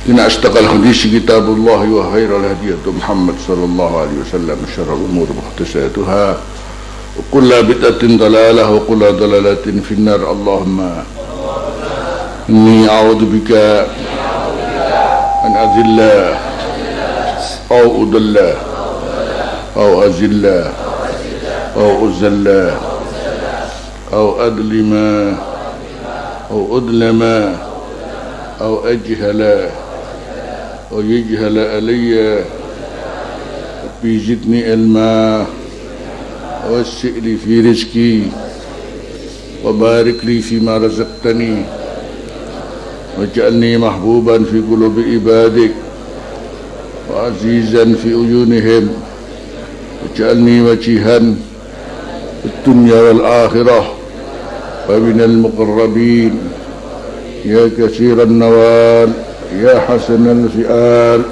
إن أصدق الحديث كتاب الله وخير الهدي محمد صلى الله عليه وسلم وشر الأمور محدثاتها وكل بدعة ضلالة وكل ضلالة في النار. اللهم إني أعوذ بك أن أذل أو أضل أو أذل أو أذل أو أظلم أو أظلم أو أجهل أو يجهل علي. ربي زدني علما ووسع لي في رزقي وبارك لي فيما رزقتني واجعلني محبوبا في قلوب عبادك وعزيزا في عيونهم واجعلني وجيها في الدنيا والآخرة ومن المقربين يا كثير النوال يا حسن الفئال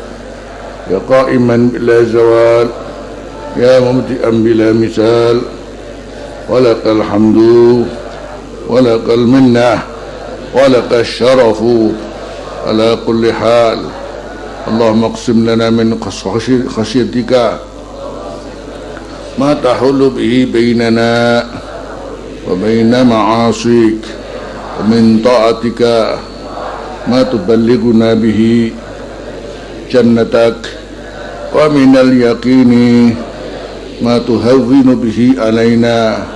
يا قائما بلا زوال يا ممتئا بلا مثال ولك الحمد ولك المنة ولك الشرف على كل حال. اللهم اقسم لنا من خشيتك ما تحول به بيننا وبين معاصيك ومن طاعتك ما تبلغنا به جنتك ومن اليقين ما تهون به علينا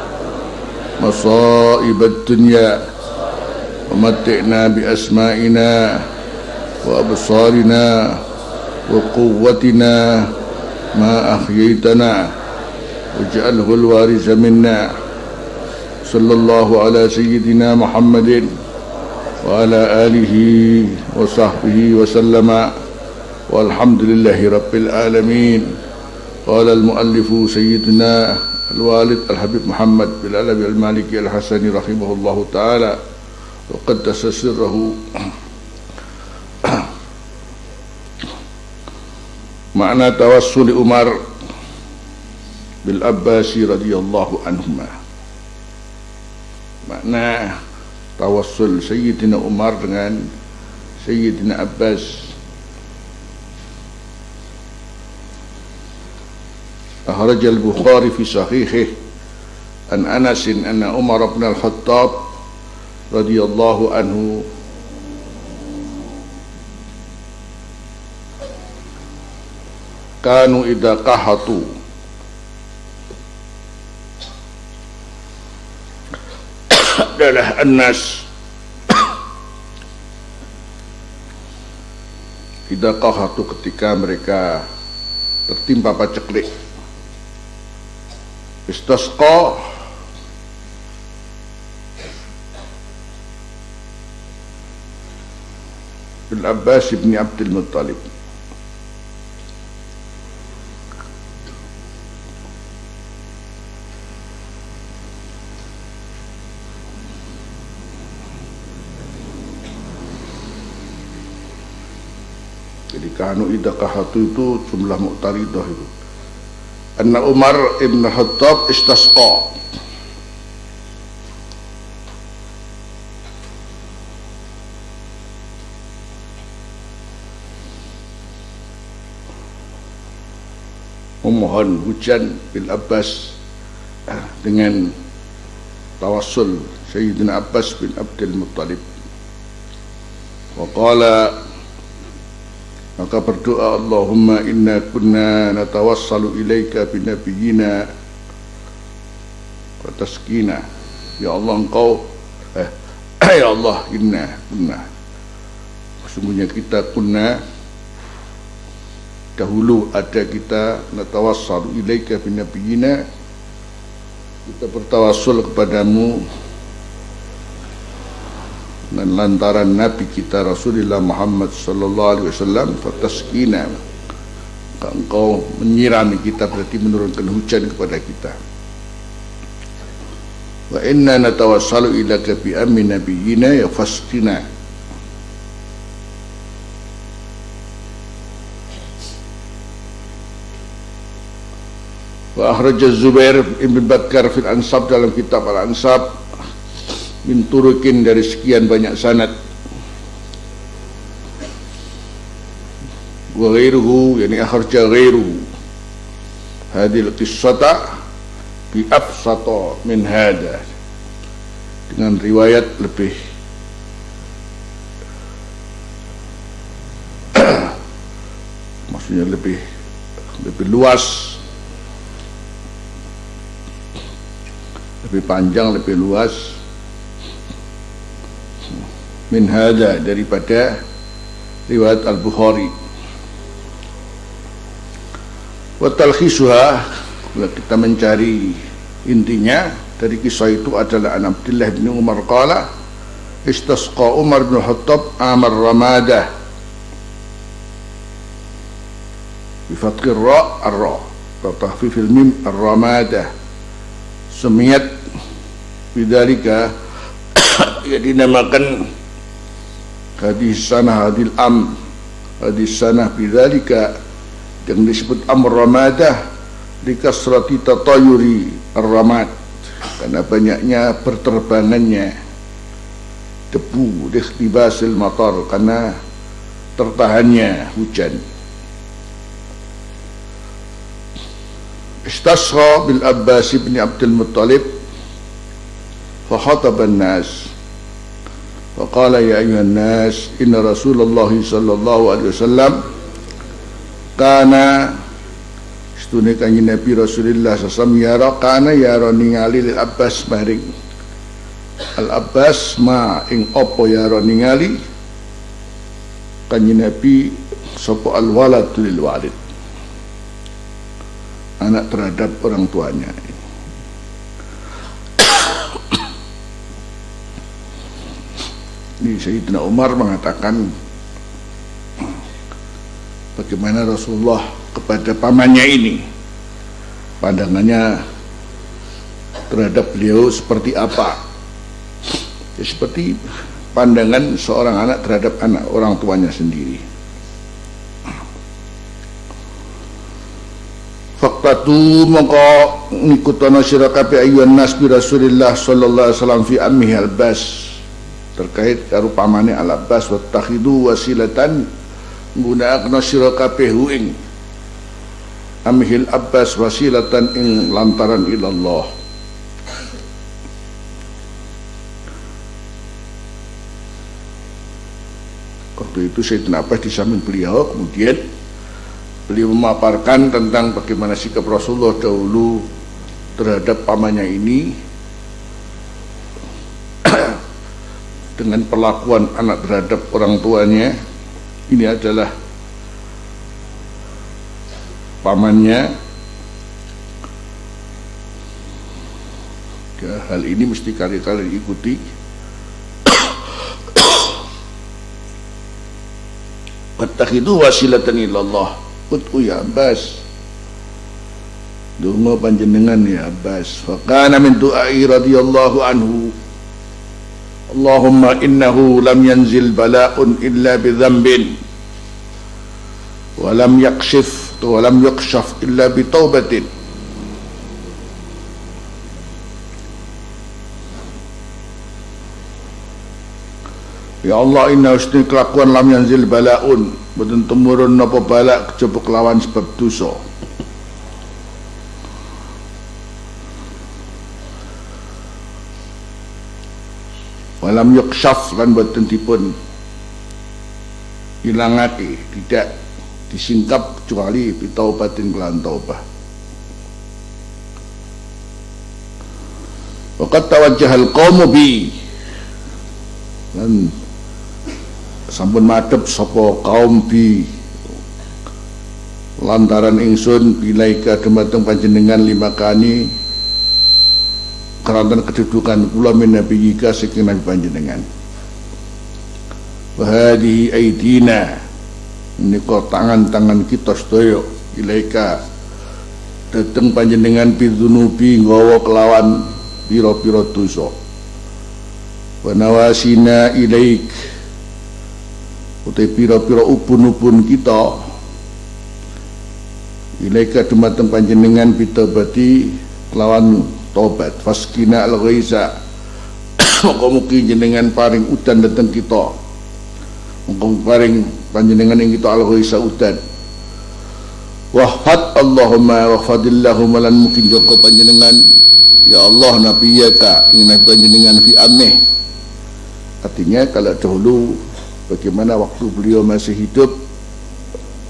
مصائب الدنيا ومتعنا بأسمائنا وأبصارنا وقوتنا ما أحييتنا واجعله الوارث منا. صلى الله على سيدنا محمد وعلى آله وصحبه وسلم والحمد لله رب العالمين. قال المؤلف سيدنا الوالد الحبيب محمد بن العلوي المالكي الحسني رحمه الله تعالى وقدس سره معنى توسل عمر بالعباس رضي الله عنهما. Makna tawassul Sayyidina Umar dengan Sayyidina Abbas. Akhraj al-Bukhari fi sahihih an Anas anna Umar ibn al-Khattab radhiyallahu anhu kanu idza qahatu adalah Anas idza qahatu ketika mereka tertimpa paceklik istasqa bil Abbas ibn Abdul Muttalib. Jadi kanu idza qahatu itu jumlah mu'taridah itu. Anna Umar ibn Khattab istasqa. Memohon hujan bil Abbas dengan tawassul Sayyidina Abbas bin Abdul Muttalib. Wa qala, maka berdoa, Allahumma inna kunna natawassalu ilaika binabiyyina wa taskina. Ya Allah engkau ya Allah inna kunna, sesungguhnya kita kunna dahulu ada kita natawassalu ilaika binabiyyina, kita bertawassul kepadamu dan lantaran Nabi kita Rasulullah Muhammad sallallahu alaihi wasallam, fataskina, engkau menyirami kita berarti menurunkan hujan kepada kita. Wa inna natawassalu ilaka bi ammi nabiyyina ya fasqina. Wa akhraja Zubair ibn Bakar fil Ansab dalam kitab Al-Ansab min turukin dari sekian banyak sanad wa ghairuhu yani akharja ghairuhu hadil qissata bi afsata min hada, dengan riwayat lebih maksudnya lebih luas, lebih panjang, lebih luas min hada daripada riwayat Al-Bukhari. Wa talkhisuha, kalau kita mencari intinya dari kisah itu adalah an Abdullah bin Umar qala istasqa Umar bin Khattab amar Ramadah bi fathir ra ar-ra wa tahfifil mim ar-Ramadah semiyat bidzalika ya dinamakan hadis sanah hadis sanah bidzalika yang disebut amr Ramadah dikasrati tatayuri ar-ramad, karena banyaknya berterbangannya debu, dikhtibasil matar, karena tertahannya hujan. Istasqa bil Abbas bin Abdul Muttalib fa khataba an-nas wa qala ya ayyuhan nas inna Rasulullah sallallahu alaihi wasallam kana setune kanjeng Nabi Rasulullah sallallahu yara kana yara ningali lil Abbas maring Al Abbas ma ing apa yara ningali kanjeng Nabi sapa al walad lil walid, anak terhadap orang tuanya. Ini Sayyidina Umar mengatakan bagaimana Rasulullah kepada pamannya ini, pandangannya terhadap beliau seperti apa, ya, seperti pandangan seorang anak terhadap anak orang tuanya sendiri. Faktatu maka ngikutana sira kabeh ayyuhan nas bi Rasulillah sallallahu alaihi wasallam fi ammihi Al-Abbas, terkait karo pamane Al-Abbas, wattakhidu wasilatan nggunakna sira kabeh ing amihil Abbas wasilatan ing lantaran ilallah. Waktu itu Sayyidina Abbas di samping beliau, kemudian beliau memaparkan tentang bagaimana sikap Rasulullah dahulu terhadap pamannya ini dengan perlakuan anak terhadap orang tuanya. Ini adalah pamannya, ya, hal ini mesti kali-kali diikuti. Wattakhidu wasilatan ilallah, utku ya Abbas, dungo panjenengan ya Abbas. Fakana min du'ai radhiyallahu anhu, Allahumma innahu lam yanzil bala'un illa bidhanbin wa lam yakshif wa lam yakshaf illa bitaubatin. Ya Allah, inna usni kelakuan lam yanzil bala'un, boten tumurun napa bala kejaba kelawan sebab dosa. Walam yukshaf lan boten dipun ilangake, tidak disingkap kecuali bitaubatin kelan taubah. Waqad tawajjahal qaumu bi, lan sampun madhep sapa kaum bi lantaran ingsun bilaika dumateng panjenengan limakani kerantan kedudukan kula min nabiyika saking nabi panjenengan. Wa hadhihi aidina, menika tangan-tangan kita sedaya ilaika dhateng panjenengan bidzunubi nggawa kelawan pira-pira dosa. Wa nawasina ilaik, utai pira-pira ubun-ubun kita ilaika dumateng panjenengan bitobati kelawan tobat. Faskina al-ghaisa, muga-mugi jenengan paring udan dhateng kita, muga paring panjenengan ing kita al-ghaisa udan. Wahfad Allahumma wahfadillahumma lan mungkin joko panjenengan ya Allah nabiyaka ing panjenengan fi amnih. Artinya kalau dahulu bagaimana waktu beliau masih hidup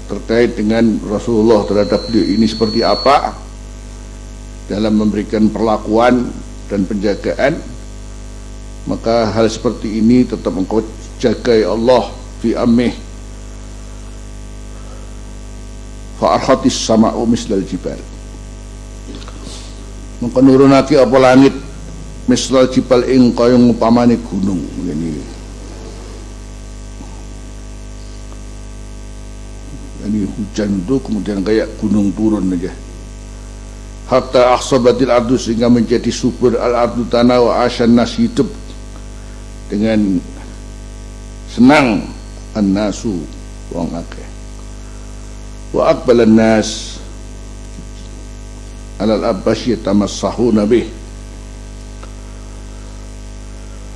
terkait dengan Rasulullah terhadap beliau ini seperti apa dalam memberikan perlakuan dan penjagaan, maka hal seperti ini tetap engkau jaga ya Allah fi amnih. Fa'arhatis sama'u mislal jibal, maka nurunake apa langit mislal jibal ing kaya upamane gunung. Ini hujan itu kemudian kayak gunung turun aja. Hatta ahsabatil ardu, sehingga menjadi subur al-ardu tanah, wa asyan nas hidup dengan senang an-nasu wong akeh. Wa aqbalan nas alal abbas yatamassahuna bih,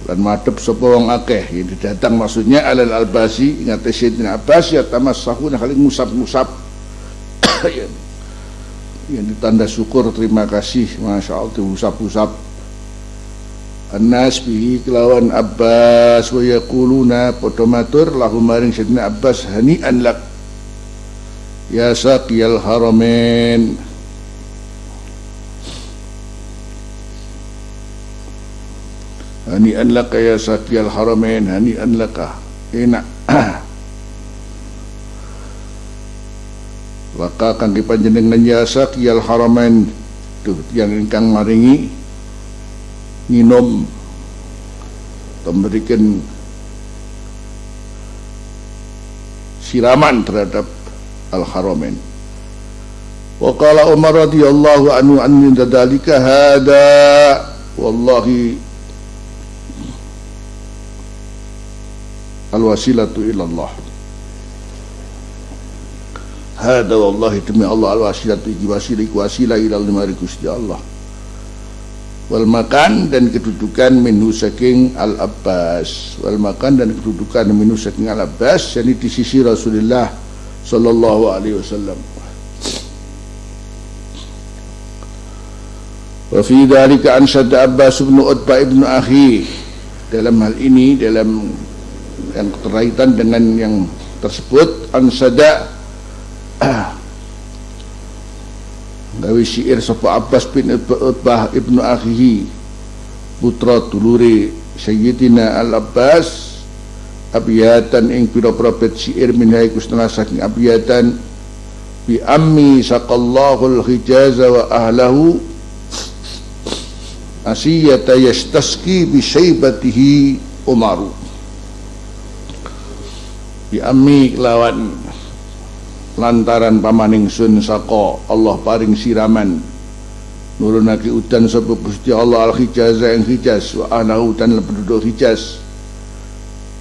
lan madhep sapa wong akeh yang datang, maksudnya alal albasi ngate Sayyidina Abbas yatamassahuna kali ngusap-ngusap yang ditanda syukur terima kasih masya Allah diusap-usap an-nas bihi kelawan Abbas, wa yaquluna padha matur lahu maring Sayyidina Abbas hani'an lak ya saqiyal haramain, hani'an laka ya saqiyal haramain, hani'an laka enak laka kangge panjenengan ya saqiyal haramain tuh yang ingkang maringi nginum memberikan siraman terhadap al-haramain. Wa qala Umar radhiyallahu anhu an min dzalika hada wallahi al-wasilatu ila Allah. Hada wallahi demi Allah al-wasilatu wasilah ila limari Gusti Allah. Wal makan dan kedudukan minhu saking al-Abbas, wal makan dan kedudukan minhu saking al-Abbas, yakni di sisi Rasulullah sallallahu alaihi wasallam. Wa fi dzalika ansyada Abbas bin Utbah ibnu akhi, dalam hal ini, dalam yang terkaitan dengan yang tersebut, ansada gawe syair sapa Abbas bin Utbah ibnu akhihi, putra dulure Sayyidina Al-Abbas, abiyatan ing pira-pira bait syair minhai kusna saking abiyatan bi ammi saqallahu al-hijaz wa ahlahu asiyata yastaski bi syaibatihi Umaru. Bi ammi lawan lantaran pamaning sun saka Allah paring siraman nurunake udan sapa Gusti Allah al-hijaz ing Hijaz wa ahlahu dan penduduk Hijaz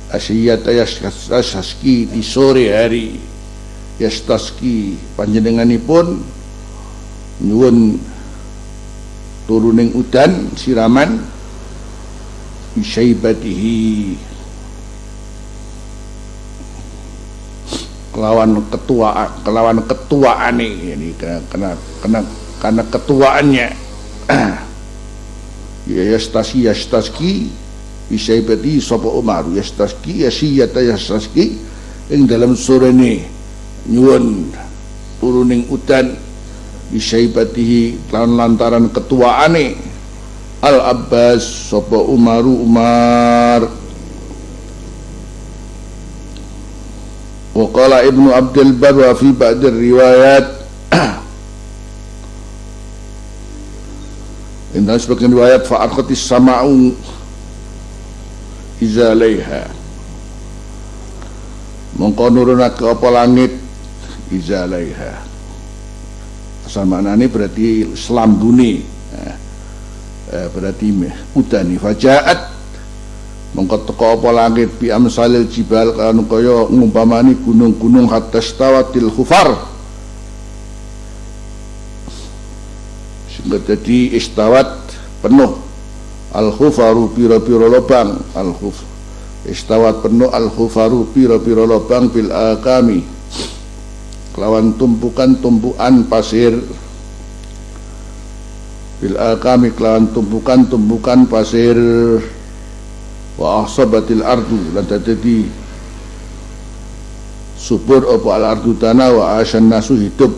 asyiyata yastaski di sore hari, yastaski panjenenganipun nyuwun turuning udan siraman bisyaibatihi kelawan ketuaane, ini karena ketuaannya ya yastaski bisaibati sapa Umar yastaski yasiyata yastaski ing dalam sore ini nyuwun turuning udan bisaibatihi lan lantaran ketuaane Al-Abbas sapa Umar. Wa qala Ibnu Abdul Bar wa fi ba'd riwayat indah sebagian riwayat fa'arqatis sama'u izalaiha, mongko nurunake apa langit izalaiha, asal maknane berarti selambune, berarti udani. Fajaat mongko teko apa langit bi amsalil jibal kan kaya ngumpamani gunung-gunung hatta stawatil khufar, sehingga jadi istawat penuh al-khufaru pira-pira lubang, al-khuf istawat penuh al-khufaru pira-pira lobang bil akami kelawan tumpukan-tumpukan pasir, bil akami kelawan tumpukan-tumpukan pasir, wa ahsabatil ardu lan dadi subur apa al ardu tanah, wa asyan nasu hidup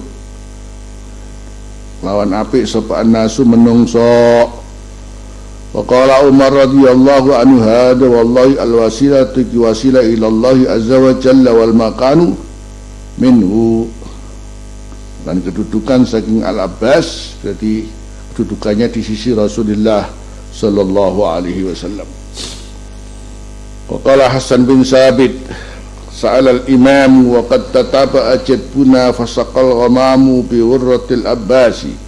lawan apik sapa nasu menungso. Wa qala Umar radhiyallahu anhu hada wallahi al wasilatu wasilah ila Allah azza wa jalla wal makanu minhu, dan kedudukan saking Al-Abbas jadi kedudukannya di sisi Rasulullah sallallahu alaihi wasallam. Wa qala Hasan bin Sabit sa'ala al-imam wa qad tataba'a jadbuna fasaqal ghamamu bi wurratil Abbasi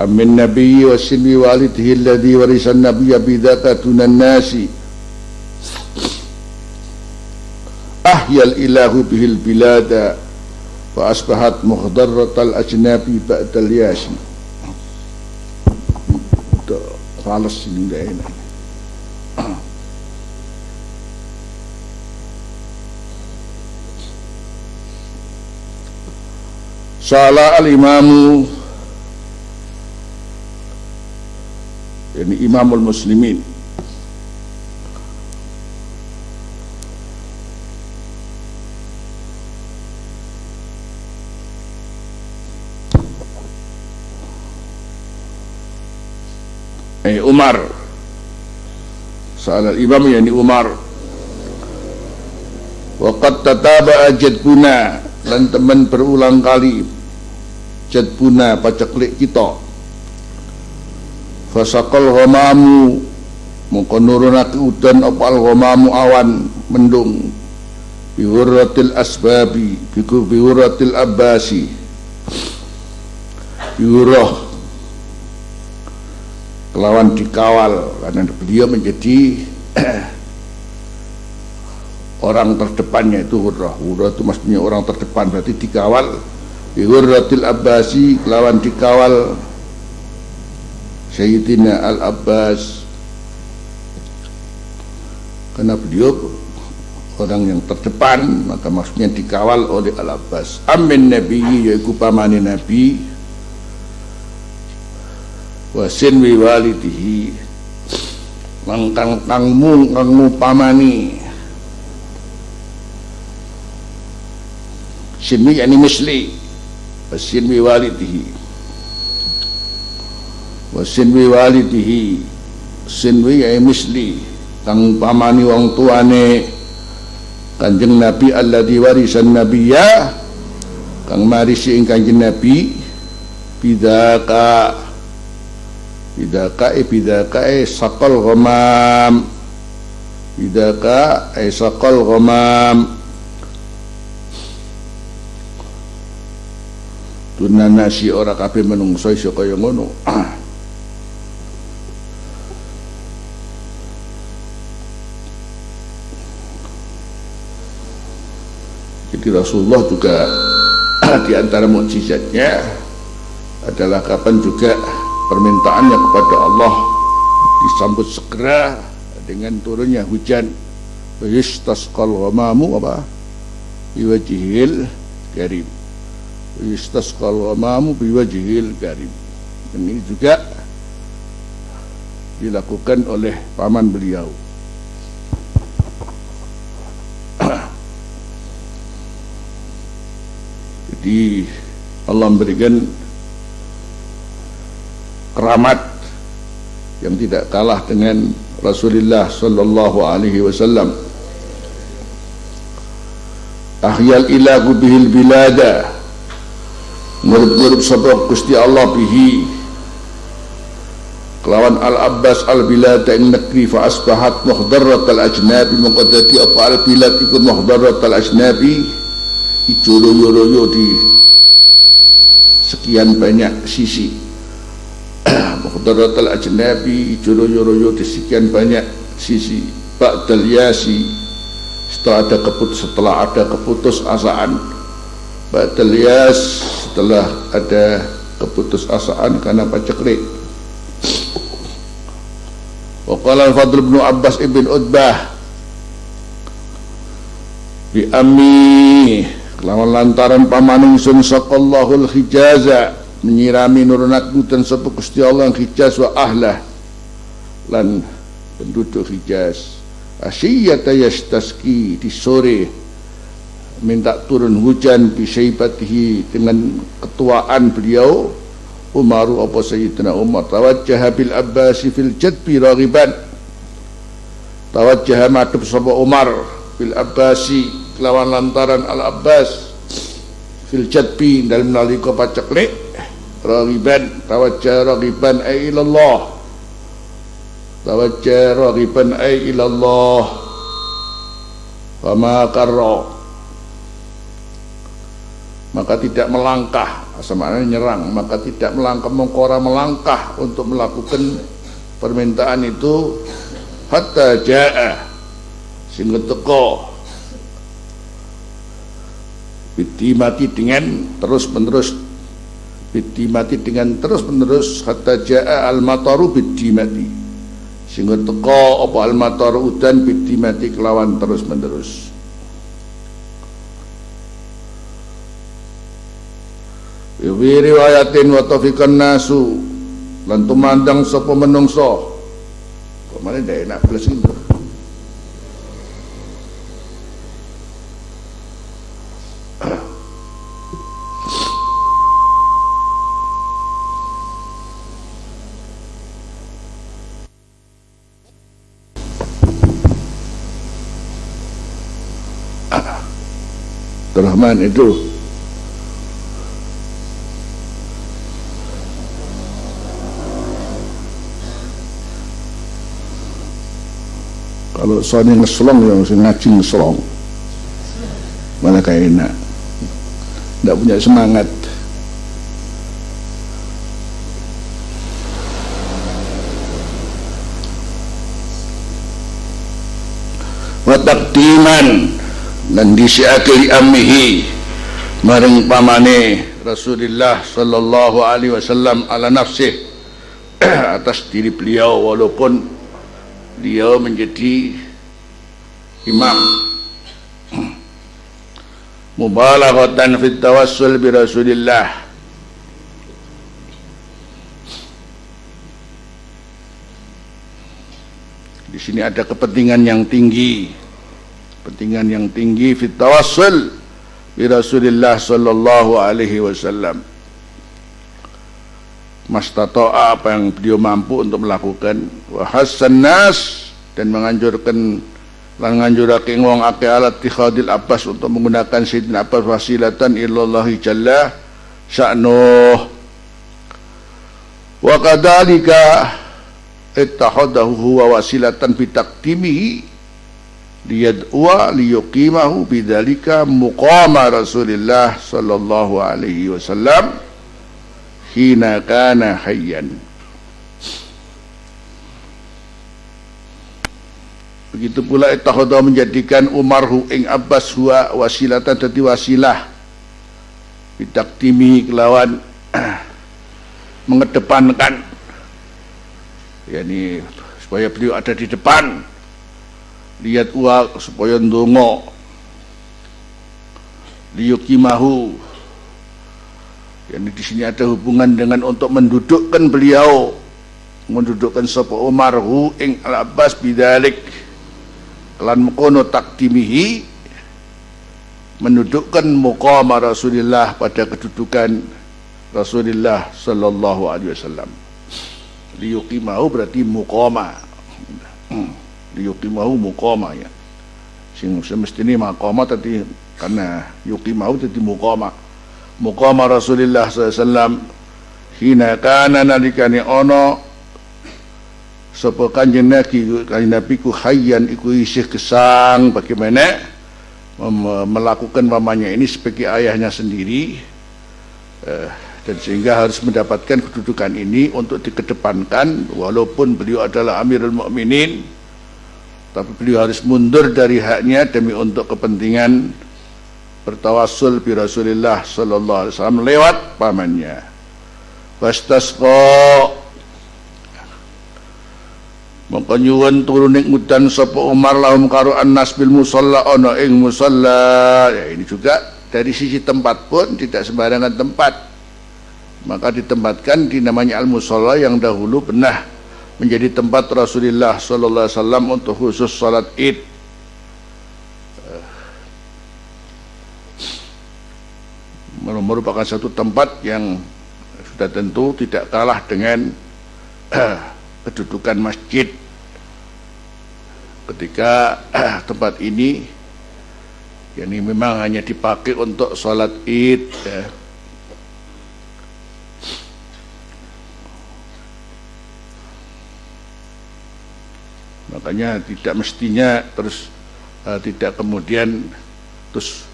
amin nabiyyi wa silmi walidihi alladhi warisan nabiyya bidaka dunan nasi ahyal ilahu bihil bilada wa asbahat mukhdarratal ajnabi ba'dal yasi. Itu falas ini dah enak. Salah al-imamu, ini imamul muslimin, Umar. Salah al-imam yani Umar. Wa qad tataba'a jadbuna, lan teman berulang kali jadbuna paceklik kita, fasaqal ghamamu mongko nurunake udan apa al ghamamu awan mendung, biwurratil asbabi biwurratil abbasi, biwurrah kelawan dikawal, karena beliau menjadi orang terdepannya itu hurrah. Hurrah itu maksudnya orang terdepan, berarti dikawal bihurratil Abbasi kelawan dikawal Sayyidina Al-Abbas, karena beliau orang yang terdepan, maka maksudnya dikawal oleh Al-Abbas. Amin nabiyyi yaiku pamane nabi, wa sinwi walidihi kangmu pamani, sinwi yani misli, wa sinwi walidihi, wa sinwi walidihi, sinwi yani misli kang pamani wong tuane Kanjeng Nabi alladzi warisan nabiyya kang marisi ing Kanjeng Nabi bidaka saqal ghamam, bidaka saqal ghamam tunan nasi ora kabeh menungso iso kaya ngono. Jadi Rasulullah juga di antara mukjizatnya adalah kapan juga permintaannya kepada Allah disambut segera dengan turunnya hujan. Yustasqal ghamamu apa? Biwajhil karim. Yustasqal ghamamu biwajhil karim. Ini juga dilakukan oleh paman beliau. Jadi Allah memberikan keramat yang tidak kalah dengan Rasulullah sallallahu alaihi wasallam. Ahyal ilahu bihil bilada, ngurub-ngurub sapa Gusti Allah bihi kelawan Al-Abbas al-bilada ing negeri, fa asbahat muhdarrat al-ajnabi, mongko dadi apa al-bilad iku muhdarrat al-ajnabi, ijo royo-royo di sekian banyak sisi. Muhdaratul ajnabi ijo royo-royo di sekian banyak sisi. Ba'dal yasi, setelah ada keputusasaan. Ba'dal yas, setelah ada keputusasaan karena paceklik. Wa qala al-Fadl bin Abbas ibn Utbah bi ammi kelawan lantaran pamaning sun saqallahul hijaza menyirami nurunaken sapa Gusti Allah Hijaz wa ahlah lan penduduk Hijaz asyiyata yastaski di sore minta turun hujan bisaibatihi dengan ketuaan beliau Umaru apa Sayyidina Umar tawajjaha bil Abbasi fil jadbi raghiban tawajjaha madhep sapa Umar bil Abbasi kelawan lantaran al Abbas fil jadbi dalam nalika paceklik raghiban tawajjaha raghiban ay ilallah tawajjaha raghiban ay ilallah fama qarra maka tidak melangkah semaknanya nyerang maka tidak melangkah mengkora melangkah untuk melakukan permintaan itu hatta jaa sehingga teko bitimati dengan terus menerus bitimati dengan terus menerus hatta jaa al mataru bitimati sehingga teko apa al mataru udan bitimati kelawan terus menerus. Bi riwayatin wa tafiqan nasu lan tumandang sapa menungso kemana ndak enak plus itu Rahman itu kalau soalnya ngeselong ya mesti ngaji ngeselong malah kayak enak tidak punya semangat. Wa taqdiman dan disiake li ammihi maring pamane Rasulullah sallallahu alaihi wasallam ala nafsih atas diri beliau walaupun beliau menjadi imam. Mubalaghatan fit tawassul bi Rasulillah di sini ada kepentingan yang tinggi fit tawassul bi Rasulillah sallallahu alaihi wasallam mastata'a apa yang beliau mampu untuk melakukan wa hassan nas dan menganjurkan wong akeh alat tikhadil Abbas untuk menggunakan Sayyidina Abbas wasilatan illallahi jalla sya'nuh wa kadzalika ittahadahu huwa wasilatan bitaqdimihi liyad'a liyuqimahu bidzalika muqama Rasulillah sallallahu alaihi wasallam hina kana hayyan. Begitu pula ittahadha menjadikan Umarhu ing Abbas huwa wasilatan dadi wasilah bitaqdimi kelawan mengedepankan yakni supaya beliau ada di depan lihat supaya ndonga liyuqimahu yakni di sini ada hubungan dengan untuk mendudukkan beliau mendudukkan sapa Umarhu ing Al-Abbas bidzalik lan mengkono takdimihi mendudukkan muqama Rasulullah pada kedudukan Rasulullah sallallahu alaihi wasallam. Liyuqimahu berarti muqama. Liyuqimahu muqama ya. Sing semestine maqama tadi karena yuqimahu tadi muqama. Muqama Rasulullah sallallahu alaihi wasallam hina kana nalikane ono sapa kanjeng Nabi ku hayyan iku isih gesang bagaimana melakukan mamanya ini sebagai ayahnya sendiri dan sehingga harus mendapatkan kedudukan ini untuk dikedepankan walaupun beliau adalah Amirul Mukminin tapi beliau harus mundur dari haknya demi untuk kepentingan bertawassul bi Rasulillah sallallahu alaihi wasallam lewat pamannya. Fastasqa maka nyuwun turun ing udan sapa Umar lahum karo annas bil musalla ana ing musalla. Ya ini juga dari sisi tempat pun tidak sembarangan tempat, maka ditempatkan di namanya al musalla yang dahulu pernah menjadi tempat Rasulullah sallallahu alaihi wasallam untuk khusus salat Id. Merupakan satu tempat yang sudah tentu tidak kalah dengan kedudukan masjid ketika tempat ini yakni memang hanya dipakai untuk sholat Id ya. Makanya tidak mestinya terus tidak kemudian terus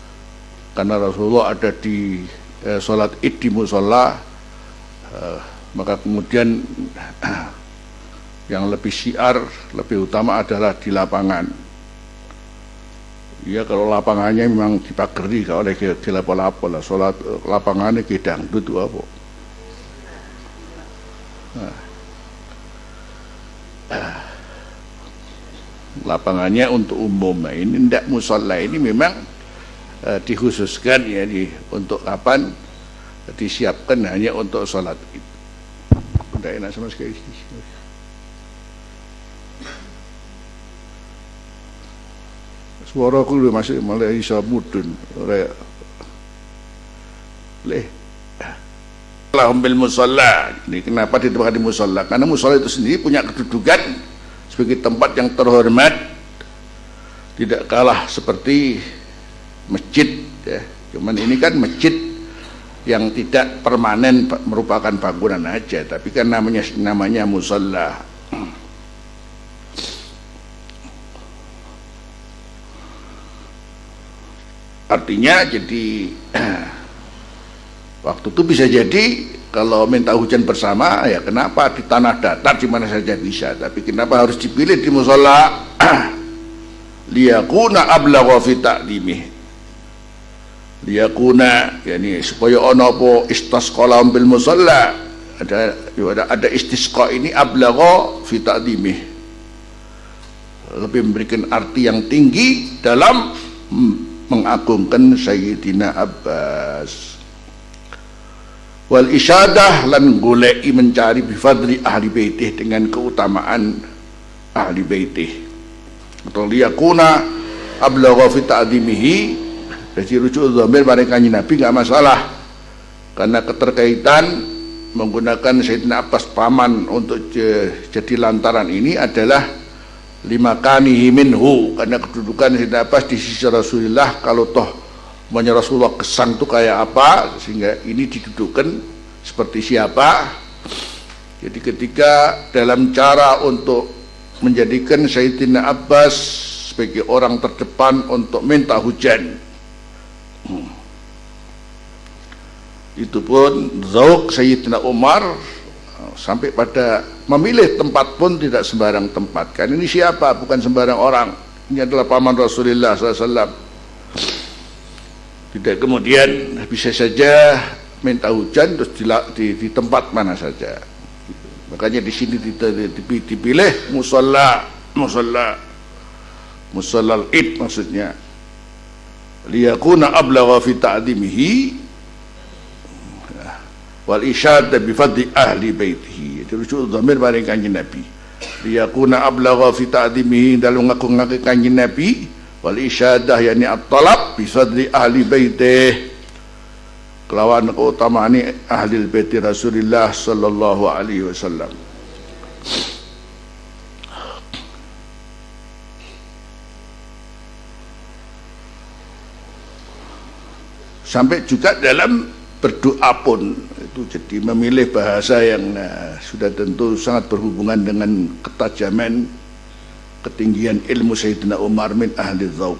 karena Rasulullah ada di sholat Id di musola maka kemudian yang lebih syiar, lebih utama adalah di lapangan. Ya kalau lapangannya memang dipageri, kalau oleh lapo-lapo lah, sholat lapangannya gedang itu apa? Lapangannya untuk umum. Nah, ini tidak musola ini memang dikhususkan ya untuk kapan disiapkan hanya untuk sholat itu. Tidak enak sama sekali. Suara aku udah masih malah bisa mudun. Lahum bil musalla. Ini kenapa ditempatkan di musalla? Karena musalla itu sendiri punya kedudukan sebagai tempat yang terhormat, tidak kalah seperti masjid ya. Cuman ini kan masjid yang tidak permanen merupakan bangunan aja, tapi kan namanya musalla. Artinya jadi waktu itu bisa jadi kalau minta hujan bersama ya kenapa di tanah datar di mana saja bisa, tapi kenapa harus dipilih di musalla? Liyakuna ablagha fi ta'limih. Liyakuna yakni supaya ana apa istisqa bil musalla, ada istisqa ini ablagha fi ta'limih, lebih memberikan arti yang tinggi dalam mengagungkan Sayyidina Abbas. Wal isyadah lan goleki mencari bifadli ahli baitih dengan keutamaan ahli baitih. Atau liyakuna ablagha fi ta'dimihi, jadi rujuk dhamir pada kanjeng Nabi enggak masalah, karena keterkaitan menggunakan Sayyidina Abbas paman untuk jadi lantaran ini adalah lima kanihi minhu, karena kedudukan Sayyidina Abbas di sisi Rasulullah. Kalau toh namanya Rasulullah kesang itu kayak apa, sehingga ini didudukkan seperti siapa. Jadi ketika dalam cara untuk menjadikan Sayyidina Abbas sebagai orang terdepan untuk minta hujan, itu pun zauk Sayyidina Umar sampai pada memilih tempat pun tidak sembarang tempat. Kan ini siapa? Bukan sembarang orang. Ini adalah paman Rasulullah SAW. Tidak kemudian bisa saja minta hujan terus di tempat mana saja. Makanya di sini dipilih musalla al-Id maksudnya. Liyakuna ablagha fi ta'dimihi wal isyad bi fadli ahli baitihi. Itu rujuk dhamir maring kanjeng Nabi. Liyakuna ablagha fi ta'dimihi, dalam ngaku-ngaku kanjeng Nabi, wal isyadah yakni at-talab bi fadli ahli baitih, kelawan keutamaan ahli bait Rasulullah sallallahu alaihi wasallam. Sampai juga dalam berdoa pun itu jadi memilih bahasa yang sudah tentu sangat berhubungan dengan ketajaman ketinggian ilmu Sayyidina Umar min ahli dzauq.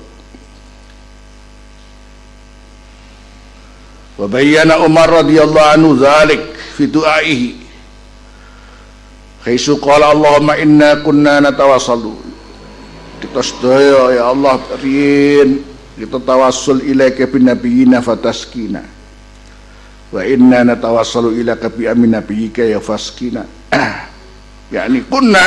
Wa bayyana Umar radhiyallahu anhu dzalik fi du'aihi haitsu qala Allahumma inna kunna natawassalu, kita sedaya ya Allah riyen kita tawassul ilaika bin nabiyina fataskina wa inna natawassalu ilaka bi amin nabiyyika ya faskina. yakni kunna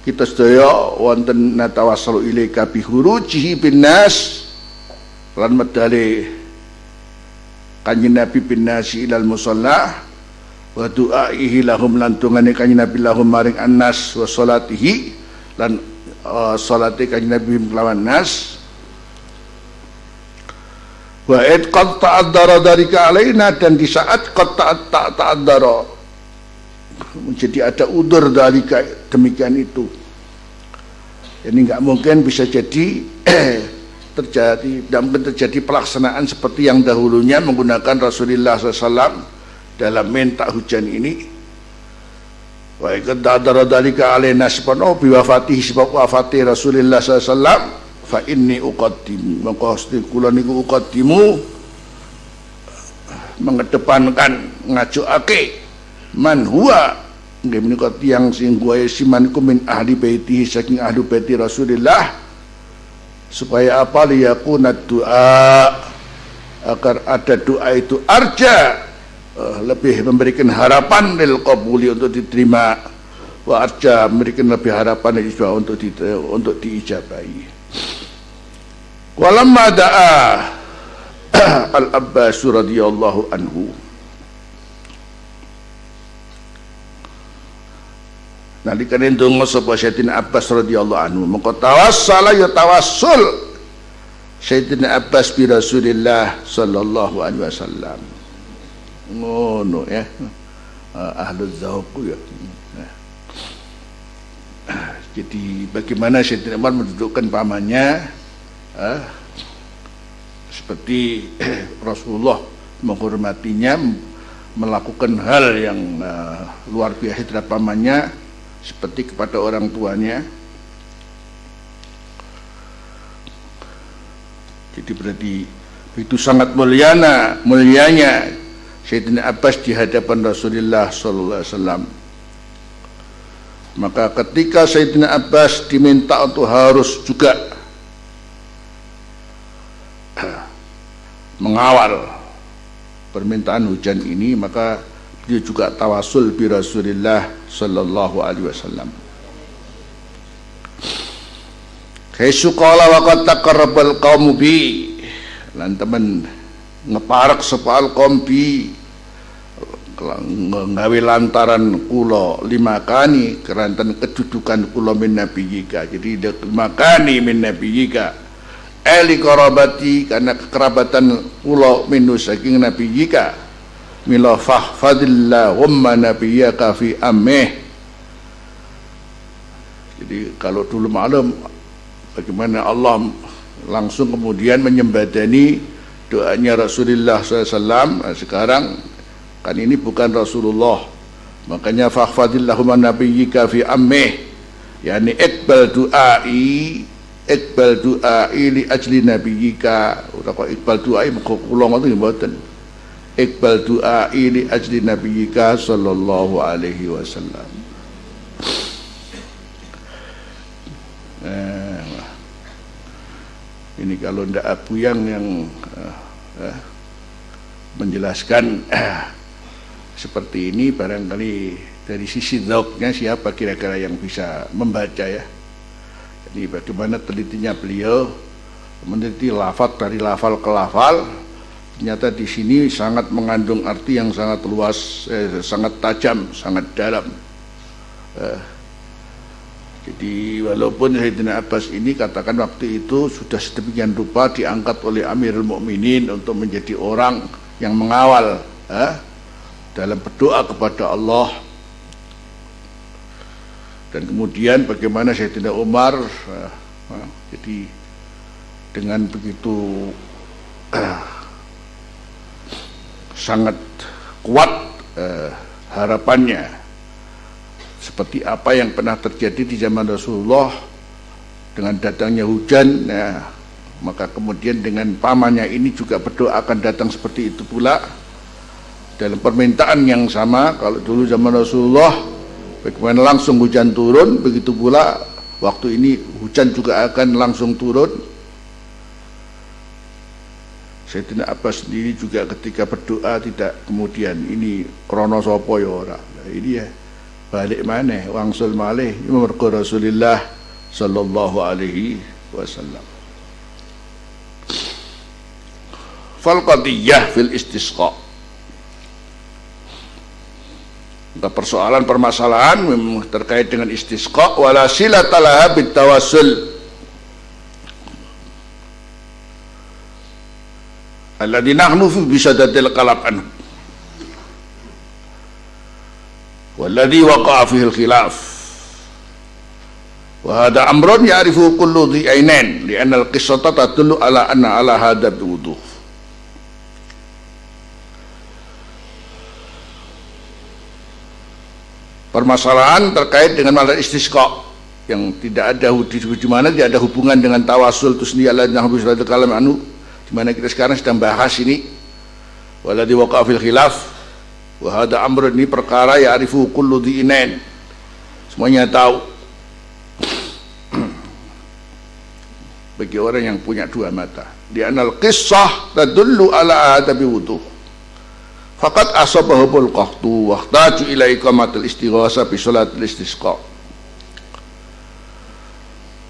kita sedaya wonten natawassalu ilaika bi hurujihi bin nas lan medale Kanjeng Nabi bin nasi ilal musalla wa du'aihi lahum lan tungane Kanjeng Nabi lahum maring annas wa salatihi lan salate Kanjeng Nabi kelawan nas wa id qad ta'addara dzalika alaina, dan di saat qad ta'addara menjadi ada udzur dzalika demikian itu. Ini enggak mungkin bisa jadi tidak mungkin terjadi pelaksanaan seperti yang dahulunya menggunakan Rasulullah SAW dalam minta hujan ini. Wa ikad dadara dalika alaina subhanahu bi wafatihi, sebab wafati Rasulullah SAW, fa inni uqaddim, maka kula niku uqaddimu mengedepankan ngajuake man huwa nggih menika tiyang sing guaya siman min ahli baitihi, saking ahli baiti Rasulullah, supaya apa, liyakuna doa, agar ada doa itu arja, lebih memberikan harapan lil qabuli, untuk diterima, wa arja memberikan lebih harapan untuk diijabahi. Walamma da'a al-Abbas radhiyallahu anhu, nalika ndonga sapa Sayyidina Abbas radhiyallahu anhu, maka tawassala ya tawassul Sayyidina Abbas bi Rasulillah sallallahu alaihi wasallam. Ngono ya, ahlul zauq ya. Jadi bagaimana Sayyidina Umar mendudukkan pamannya seperti Rasulullah menghormatinya, melakukan hal yang luar biasa terhadap pamannya seperti kepada orang tuanya. Jadi berarti itu sangat mulianya Sayyidina Abbas di hadapan Rasulullah sallallahu alaihi wasallam. Maka ketika Sayyidina Abbas diminta untuk harus juga mengawal permintaan hujan ini, maka dia juga tawasul bi Rasulillah sallallahu alaihi wasallam. Kaisu qala wa qad taqarrabal qaumu bi, lan temen ngeparek sepal qaum bi, nggawe lantaran kula limakani keranten kedudukan kula min nabiyika. Jadi limakani min nabiyika, eli qarabati, karena kekerabatan kula minu saking nabiyika, mila fahfadillahumma nabiyyaka fi ammih. Jadi kalau dulu malam bagaimana Allah langsung kemudian menyembadani doanya Rasulullah SAW, sekarang kan ini bukan Rasulullah, makanya fahfadillahumma nabiyyika fi ammih, yani iqbal du'ai li ajli nabiyyika. Ora kok iqbal du'ai mengko kula ngoten mboten. Iqbal du'ai li ajli nabiyyika sallallahu alaihi wasallam. Ini kalau ndak Abu yang menjelaskan seperti ini, barangkali dari sisi dzauqnya siapa kira-kira yang bisa membaca ya. Jadi bagaimana telitinya beliau meneliti lafaz dari lafal ke lafal, ternyata di sini sangat mengandung arti yang sangat luas, sangat tajam, sangat dalam. Jadi walaupun Sayyidina Abbas ini katakan waktu itu sudah sedemikian rupa diangkat oleh Amirul Mukminin untuk menjadi orang yang mengawal dalam berdoa kepada Allah, dan kemudian bagaimana Sayyidina Umar jadi dengan begitu sangat kuat harapannya, seperti apa yang pernah terjadi di zaman Rasulullah dengan datangnya hujan, maka kemudian dengan pamannya ini juga berdoa akan datang seperti itu pula dalam permintaan yang sama. Kalau dulu zaman Rasulullah bagaimana langsung hujan turun, begitu pula waktu ini hujan juga akan langsung turun. Sayyidina Abbas sendiri juga ketika berdoa tidak kemudian ini krono sapa ya ora. Ini ya balik maneh wangsul malih mergo Rasulullah sallallahu alaihi wasallam. Fal qadiyah fil istisqa, persoalan permasalahan terkait dengan istisqa wala silatalah bit tawassul alladzi nahnu fi bisadatil qalab an walladzi waqa'a fihi al-khilaf wa hadha amrun ya'rifu kullu dhi ainain li'anna al-qissata tadullu ala anna ala hadha biwuduh. Permasalahan terkait dengan masalah istisqa yang tidak ada di mana tidak ada hubungan dengan tawasul itu sendiri, di mana kita sekarang sedang bahas ini waladhi waqa'a fil khilaf wa hadha amr, ini perkara ya'rifu kullu dhi'inain, semuanya tahu bagi orang yang punya dua mata. Di anal qissah tadullu ala adabi wuduh faqad asabahul qahtu wahtaju ila iqamatil istighasa bi sholatil istisqa,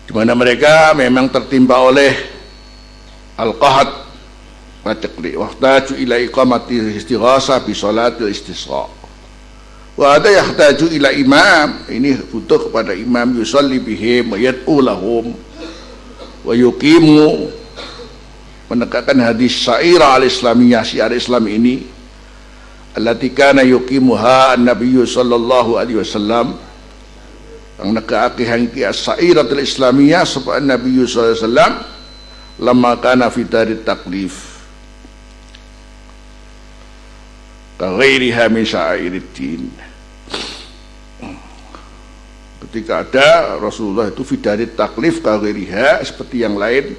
di mana mereka memang tertimpa oleh al-qahd wahtaqli wahtaju ila iqamatil istighasa bi sholatil istisqa wa ada yahtaju ila imam, ini butuh kepada imam yusalli bihim wa yad'u lahum wa yuqimu, menegakkan hadis syairah al-islamiyah, syiar Islam ini allati kana yuqimuha an-nabiyyu sallallahu alaihi wasallam, ang nakaakihang as-sairatul islamiyah sapa an-nabiyyu sallallahu alaihi wasallam lamma kana fi darit taklif ka ghairiha min sya'iriddin, ketika ada Rasulullah itu fi darit taklif ka ghairiha, seperti yang lain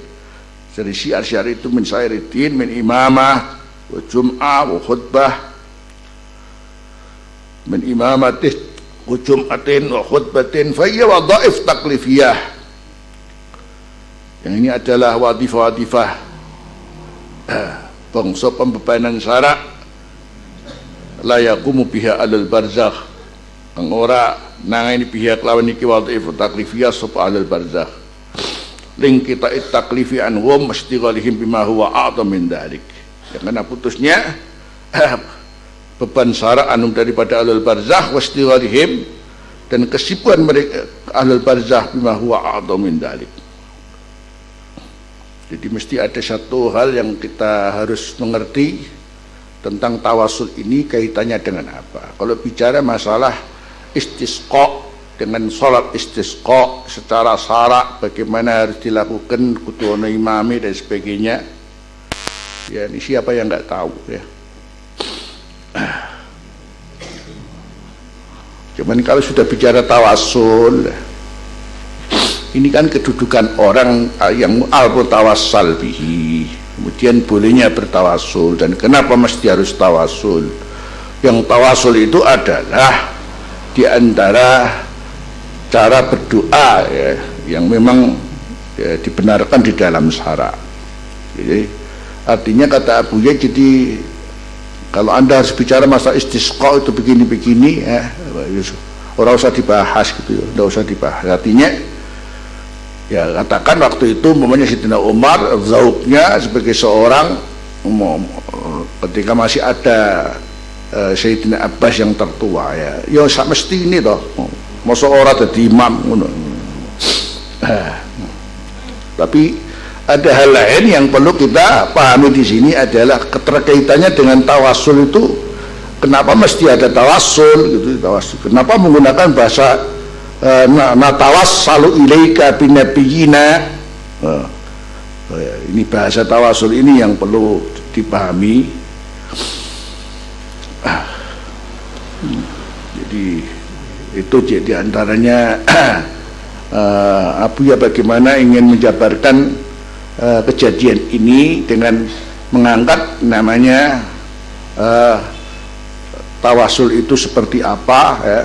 dari syiar-syiar itu, min sya'iriddin, min imamah wa jum'ah wa khutbah, min imamatih wa jum'atin wa khutbatin fayya wadha'if taklifiyah, yang ini adalah wadifah-wadifah bangsa pembebanan syarak la yaqumu biha alal barzakh, ang ora nangani biha kelawan iki wadha'if taklifiyah sapa alal barzakh ling kita taklifi anhum mastighalihim bima huwa a'dham min dhalik, yang karena putusnya beban syarak anum daripada ahlul barzakh wastighalihim, dan kesibukan mereka ahlul barzakh bima huwa a'dham min dhalik. Jadi mesti ada satu hal yang kita harus mengerti tentang tawasul ini, kaitannya dengan apa. Kalau bicara masalah istisqa dengan sholat istisqa secara syarak, bagaimana harus dilakukan, kudu ana imami dan sebagainya, ya ini siapa yang nggak tahu ya. Cuman kalau sudah bicara tawasul, ini kan kedudukan orang yang al-mutawassal bihi, kemudian bolehnya bertawasul, dan kenapa mesti harus tawasul? Yang tawasul itu adalah di antara cara berdoa ya, yang memang ya, dibenarkan di dalam syarak. Jadi artinya kata Abu Ya, jadi kalau anda harus bicara masalah istisqa itu begini-begini ya, orang usah dibahas gitu ya, tidak usah dibahas. Artinya ya katakan waktu itu umpamanya Sayyidina Umar zauknya sebagai seorang ketika masih ada Sayyidina Abbas yang tertua ya mesti ini toh, masa orang jadi imam tapi ada hal lain yang perlu kita pahami di sini adalah keterkaitannya dengan tawasul itu. Kenapa mesti ada tawasul gitu, tawasul. Kenapa menggunakan bahasa natawassalu ilaika binabiyina. Ini bahasa tawasul ini yang perlu dipahami. Jadi itu di antaranya Abu Ya bagaimana ingin menjabarkan kejadian ini dengan mengangkat namanya tawasul itu seperti apa ya.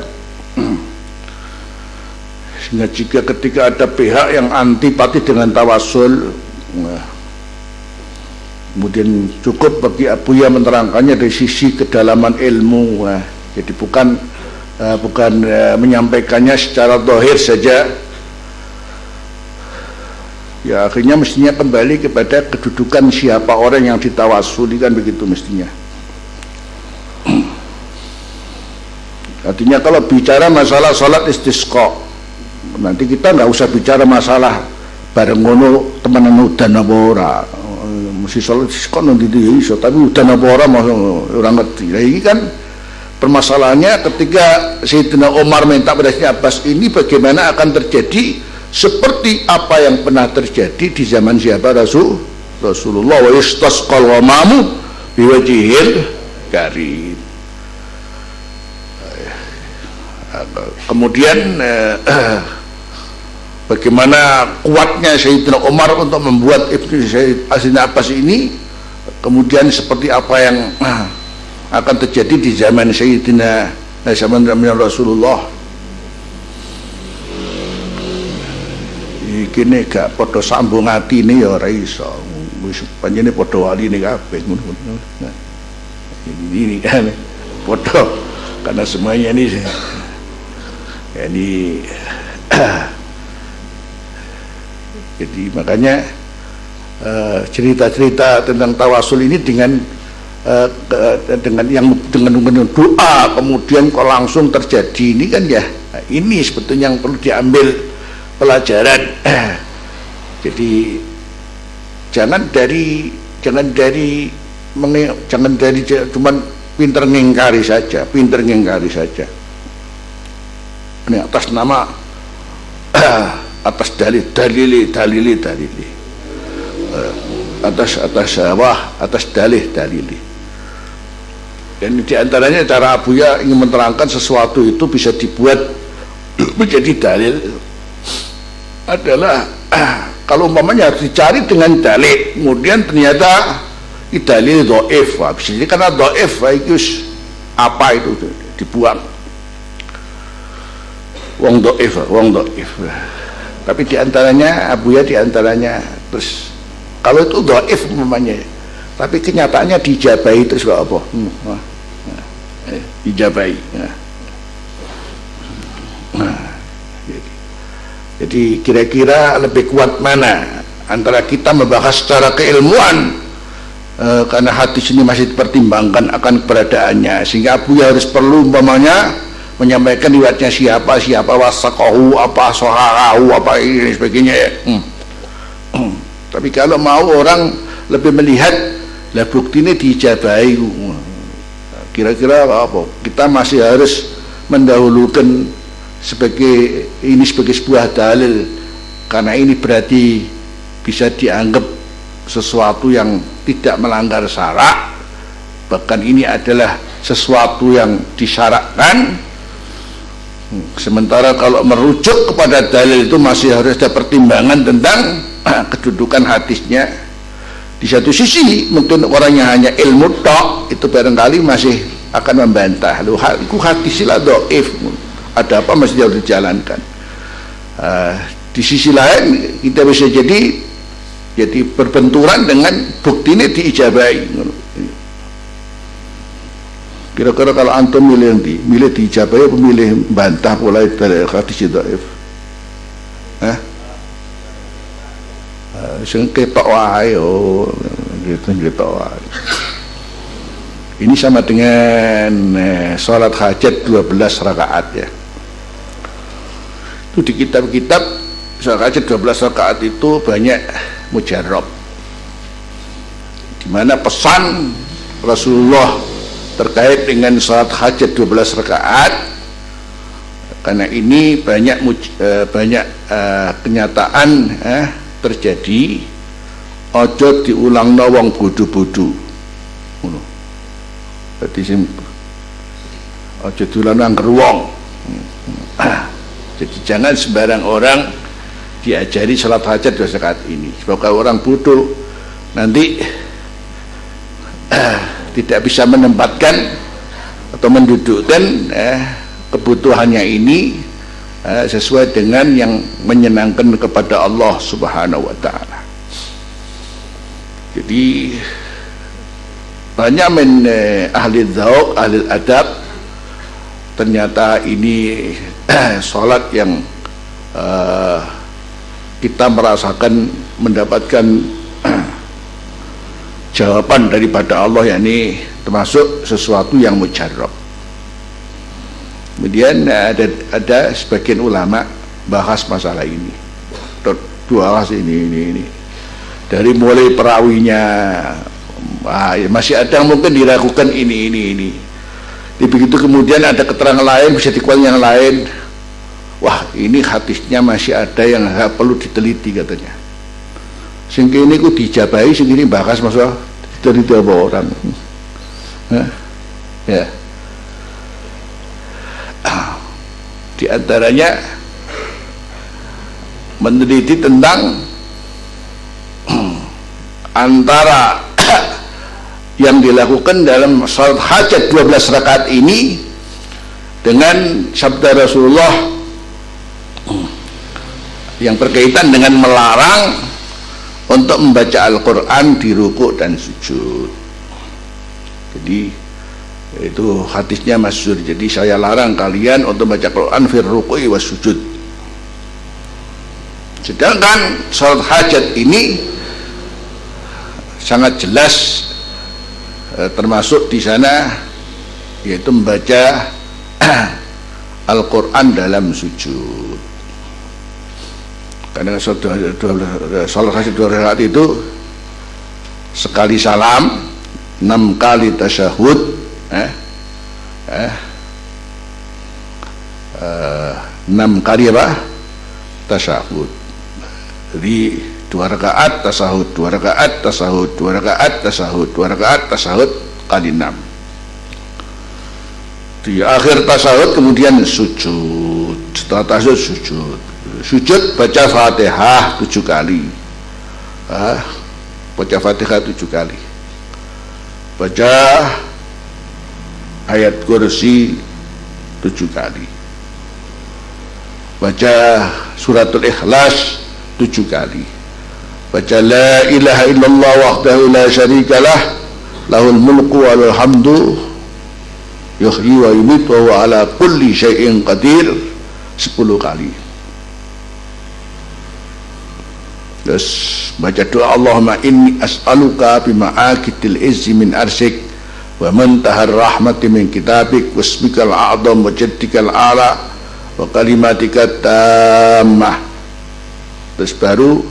Sehingga jika ketika ada pihak yang antipati dengan tawasul, kemudian cukup bagi Abu Ya menerangkannya dari sisi kedalaman ilmu, jadi bukan menyampaikannya secara zahir saja. Ya akhirnya mestinya kembali kepada kedudukan siapa orang yang ditawasuli, kan begitu mestinya. Artinya kalau bicara masalah salat istisqa, nanti kita nggak usah bicara masalah bareng ngono temenan udan apa ora. Mesti salat istisqa nanti iso, tapi udan apa ora orang ngerti. Nah, ini kan permasalahannya ketika Sayyidina Umar minta pada Sayyidina Abbas, ini bagaimana akan terjadi seperti apa yang pernah terjadi di zaman siapa? Rasulullah. Wa istasqal ghamamu biwajhil karim. Kemudian bagaimana kuatnya Sayyidina Umar untuk membuat Sayyidina Abbas ini, kemudian seperti apa yang akan terjadi di zaman zaman Rasulullah. Kini gak podo sambung hati ini ya ora iso, wis panjene podo wali ini kabeh ngono. Ini kan podo, karena semuanya ini jadi makanya cerita-cerita tentang tawasul ini dengan doa kemudian kok langsung terjadi ini kan ya, ini sebetulnya yang perlu diambil pelajaran. Jadi jangan dari cuman pinter ngingkari saja. Ini atas nama atas dalil atas sawah, atas dalil. Dan diantaranya cara Abuya ingin menerangkan sesuatu itu bisa dibuat menjadi dalil adalah kalau umpamanya harus dicari dengan dalil, kemudian ternyata dalil dhaif, jadi karena dhaif itu apa itu dibuang, wong dhaif. Tapi diantaranya Abuya terus kalau itu dhaif umpamanya, tapi kenyataannya dijabahi terus apa? Dijabahi. Jadi kira-kira lebih kuat mana antara kita membahas secara keilmuan, karena hadis ini masih dipertimbangkan akan keberadaannya, sehingga Abuya harus perlu umpamanya menyampaikan riwayatnya siapa wasaqahu, apa sohahu, apa ini sebagainya ya. Tapi kalau mau orang lebih melihat lah bukti ini diijabahi, kira-kira apa? Kita masih harus mendahulukan sebagai sebuah dalil, karena ini berarti bisa dianggap sesuatu yang tidak melanggar syarak, bahkan ini adalah sesuatu yang disyarakkan. Sementara kalau merujuk kepada dalil itu masih harus ada pertimbangan tentang kedudukan hadisnya. Di satu sisi mungkin orang yang hanya ilmu tok itu barangkali masih akan membantah, loh itu hadisnya dhaif, ada apa masih harus dijalankan. Di sisi lain kita bisa jadi berbenturan dengan bukti ini diijabahi. Kira-kira kalau antum milih diijabahi apa milih bantah pula dari hadis dhaif? Sing ketok wae gitu ketok wae. Ini sama dengan sholat hajat 12 rakaat ya. Itu di kitab-kitab sholat hajat 12 rakaat itu banyak mujarrab, di mana pesan Rasulullah terkait dengan sholat hajat 12 rakaat, karena ini banyak kenyataan terjadi, ojo diulang wong bodoh-bodoh. Jadi ojo diulang angger wong. Jadi jangan sembarang orang diajari salat hajat 2 rakaat ini. Sebab kalau orang bodoh nanti tidak bisa menempatkan atau mendudukkan kebutuhannya ini sesuai dengan yang menyenangkan kepada Allah Subhanahu wa taala. Jadi banyak ahli dzauq, ahli adab ternyata ini sholat yang kita merasakan mendapatkan jawaban daripada Allah, yakni termasuk sesuatu yang mujarrab. Kemudian ada sebagian ulama bahas masalah ini, bahas ini dari mulai perawinya, masih ada yang mungkin diragukan ini. Begitu kemudian ada keterangan lain, bisa dikuat yang lain, wah ini hadisnya masih ada yang perlu diteliti katanya. Sehingga ini ku dijabahi, sehingga ini bahas masalah diteliti apa orang. Ya. Di antaranya meneliti tentang antara yang dilakukan dalam salat hajat 12 rakaat ini dengan sabda Rasulullah yang berkaitan dengan melarang untuk membaca Al-Quran di ruku' dan sujud. Jadi itu hadisnya masyhur. Jadi saya larang kalian untuk baca Quran fir ruku'i was sujud. Sedangkan salat hajat ini sangat jelas termasuk di sana, yaitu membaca Al-Quran dalam sujud. Karena salat hajat 2 rakaat itu sekali salam, 6 kali tasyahud, 6 kali apa? Tasyahud. Jadi 2 rakaat tasyahud, 2 rakaat tasyahud, 2 rakaat tasyahud, 2 rakaat tasyahud kali 6. Di akhir tasyahud kemudian sujud. Setelah tasyahud sujud baca Fatihah 7 kali. Baca Fatihah 7 kali. Baca ayat kursi 7 kali. Baca suratul Ikhlas 7 kali. Baca la ilaha illallah wahdahu la syarikalah lahul mulku wa lahul hamdu yuhyi wa yumiitu wa huwa ala kulli syai'in qadir 10 kali. Terus baca doa Allahumma inni as'aluka bima'akidil izzi min arsik wa muntahar rahmati min kitabik wasmikal a'zam wa jaddikal a'la wa kalimatika tammah. Terus baru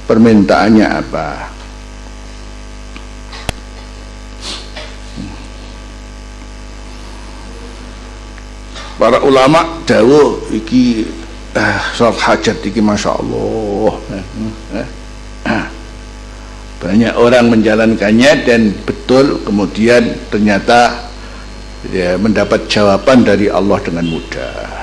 permintaannya apa? Para ulama dawuh iki salat hajat iki Masya Allah, banyak orang menjalankannya dan betul, kemudian ternyata ya, mendapat jawaban dari Allah dengan mudah.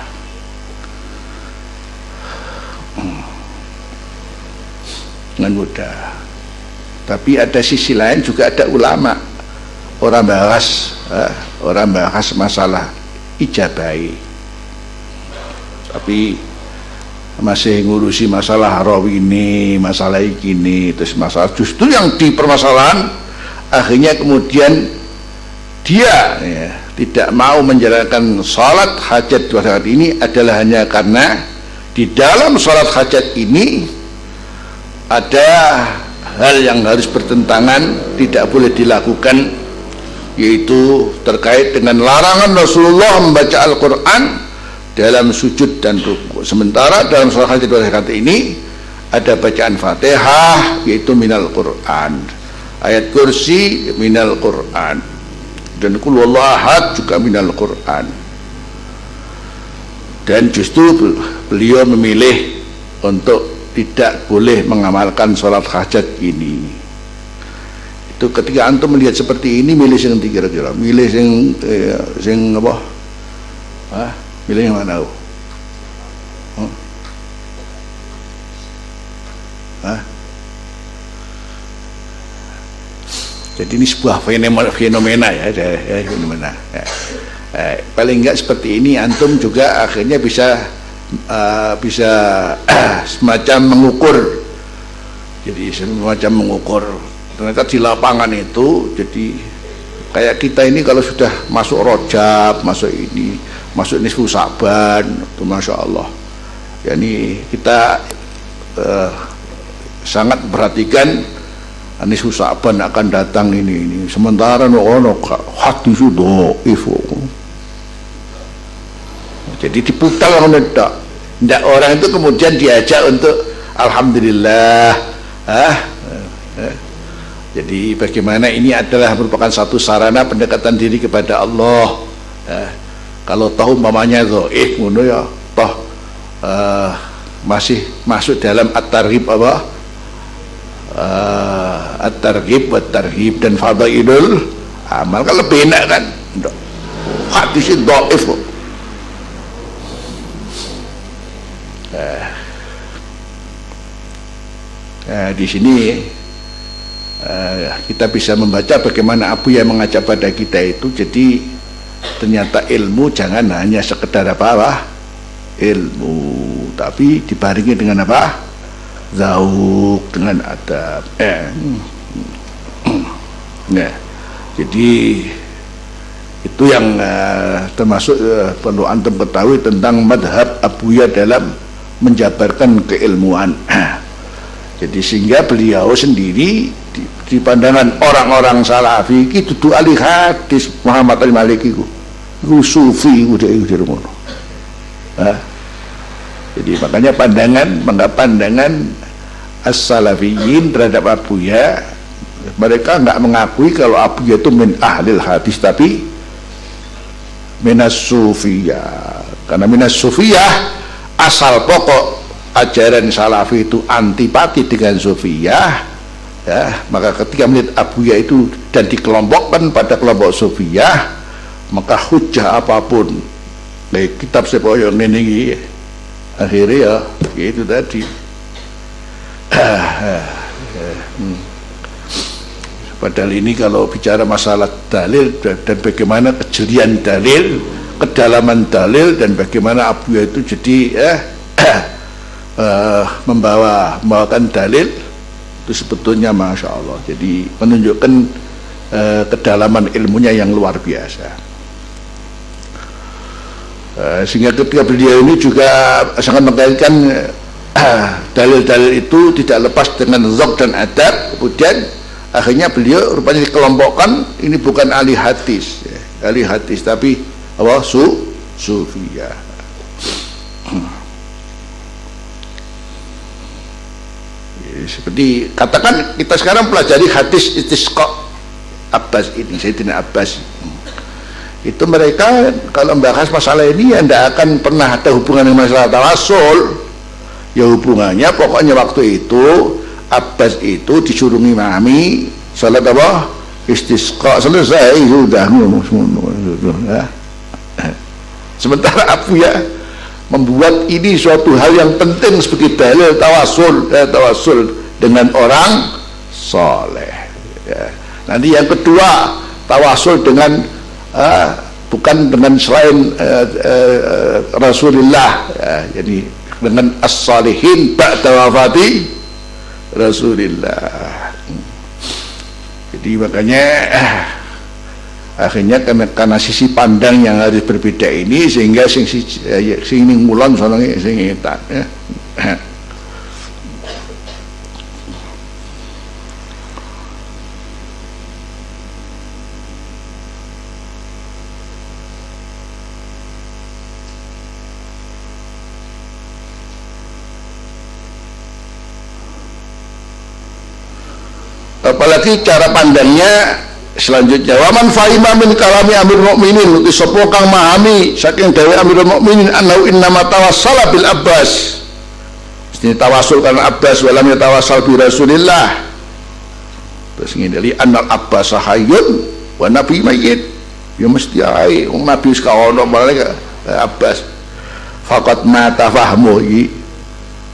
Dengan mudah. Tapi ada sisi lain juga, ada ulama orang bahas masalah ijabai, tapi masih ngurusi masalah rawini, masalah ini, terus masalah justru yang dipermasalahan akhirnya kemudian dia tidak mau menjalankan salat hajat 2 rakaat ini adalah hanya karena di dalam salat hajat ini ada hal yang harus bertentangan, tidak boleh dilakukan, yaitu terkait dengan larangan Rasulullah membaca Al-Quran dalam sujud dan ruku. Sementara dalam salat hajat 2 rakaat ini ada bacaan Fatihah yaitu minal Quran, ayat kursi minal Quran, dan qul huwallahu ahad juga minal Quran. Dan justru beliau memilih untuk tidak boleh mengamalkan salat hajat ini. Itu ketika antum melihat seperti ini, milih yang kira-kira, milih yang apa? Milih yang mana? Jadi ini sebuah fenomena ya, fenomena. Paling enggak seperti ini antum juga akhirnya bisa semacam mengukur. Jadi semacam mengukur. Ternyata di lapangan itu, jadi kayak kita ini kalau sudah masuk Rajab, masuk ini, masuk nisfu Sa'ban itu Masya Allah. Yani kita sangat perhatikan nisfu Sa'ban akan datang ini. Sementara ono hadis dhaif. Jadi diputar ndak orang itu kemudian diajak untuk alhamdulillah. Jadi bagaimana ini adalah merupakan satu sarana pendekatan diri kepada Allah. Kalau tahu mamanya dhaif ngono ya, toh masih masuk dalam at-targhib apa? At-targhib wa tarhib dan fadailul amal kan lebih enak kan. Hadis dhaif kok. Di sini kita bisa membaca bagaimana Abu yang mengajak pada kita itu. Jadi ternyata ilmu jangan hanya sekedar apa ilmu, tapi dibarengi dengan apa, zauk, dengan adab. Nah, jadi itu yang termasuk perlu antum ketahui tentang madhab Abuya dalam menjabarkan keilmuan. Jadi sehingga beliau sendiri di pandangan orang-orang salafi itu dudu ahli hadis. Muhammad al-Maliki itu sufi udah ngono. Jadi makanya pandangan as-salafiyin terhadap Abuya, mereka enggak mengakui kalau Abuya itu min ahlil hadis, tapi minas sufiyah. Karena minas sufiyah asal pokok ajaran salafi itu antipati dengan sufiyah, ya, maka ketika melihat Abuya itu dan dikelompokkan pada kelompok sufiyah, maka hujah apapun baik kitab sepoyo ini akhirnya ya itu tadi. Padahal ini kalau bicara masalah dalil dan bagaimana kejelian dalil, kedalaman dalil, dan bagaimana Abuya itu jadi membawakan dalil itu sebetulnya Masya Allah. Jadi menunjukkan kedalaman ilmunya yang luar biasa. Sehingga ketika beliau ini juga sangat mengkaitkan dalil-dalil itu tidak lepas dengan zauq dan adab. Kemudian akhirnya beliau rupanya dikelompokkan, ini bukan ahli hadis, ahli hadis tapi apa, sufiyah. Seperti katakan kita sekarang pelajari hadis istisqa Abbas ini, Sayyidina Abbas itu, mereka kalau membahas masalah ini ya tidak akan pernah ada hubungan dengan masalah tawasul. Ya hubungannya pokoknya waktu itu Abbas itu disuruh ngimami salat apa, istisqa, selesai sudah ya. Sementara Abuya membuat ini suatu hal yang penting sebagai dalil tawasul dengan orang soleh, ya. Nanti yang kedua tawasul dengan bukan dengan selain Rasulullah, ya, jadi dengan as-salihin ba'da wafati Rasulullah. Jadi makanya akhirnya karena sisi pandang yang harus berbeda ini, sehingga sing mulon soalnya sing etan, ya. Apalagi cara pandangnya selanjutnya, waman fahima min kalami Amirul Mukminin, uti sapa kang memahami saking dawuh Amirul Mukminin annahu innama tawassala bil Abbas, mesti tawasul karena Abbas, walam yatawassal bi Rasulillah. Terus ngene, annal Abbas hayyun wa nabi mayyit, ya mesti ae wong nabi wis kaono malah Abbas faqat mata fahmu.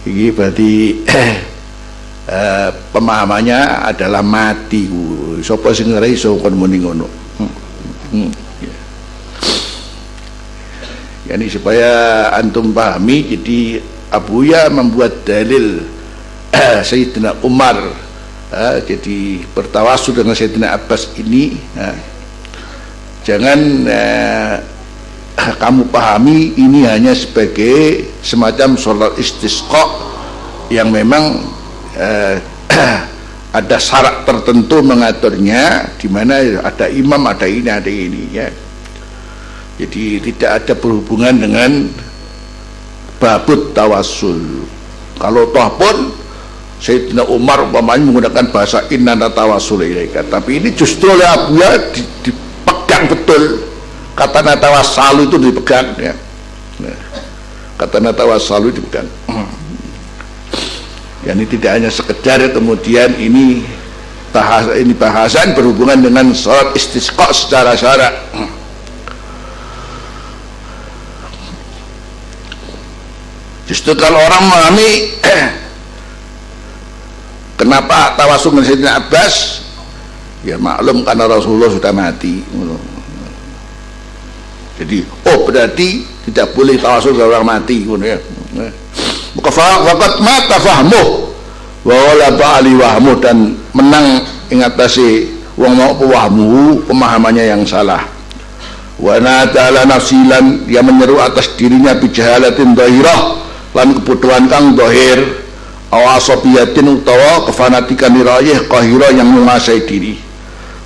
Iki berarti pemahamannya adalah mati. Sapa sing ora iso kon muni ngono. Yani supaya antum pahami, jadi Abuya membuat dalil Sayyidina Umar, jadi bertawasul dengan Sayyidina Abbas ini, jangan kamu pahami ini hanya sebagai semacam sholat istisqa yang memang ada syarat tertentu mengaturnya, di mana ada imam, ada ini ya. Jadi tidak ada berhubungan dengan babut tawassul. Kalau toh pun Sayyidina Umar umpamanya menggunakan bahasa inna natawassul ilaika, tapi ini justru oleh Abuya dipegang betul. Kata natawassalu itu dipegang ya. Kata natawassalu dipegang. Ya, ini tidak hanya sekedar kemudian ini bahasan berhubungan dengan sholat istisqa secara syarak. Justru kalau orang memahami kenapa tawasul dengan Sayyidina Abbas, ya maklum karena Rasulullah sudah mati. Jadi berarti tidak boleh tawasul dengan orang mati ya. Waqat mata fahmuh wa wala ba'ali wahmuh, dan menang ingatasi wong mau wahmu, pemahamannya yang salah. Wa nata'ala nafsilan, dia menyeru atas dirinya bijahalatin dhahirah, lan kebodohan kang dhahir, awasobiyatin utawa kefanatikan dirayih qahira yang menguasai diri.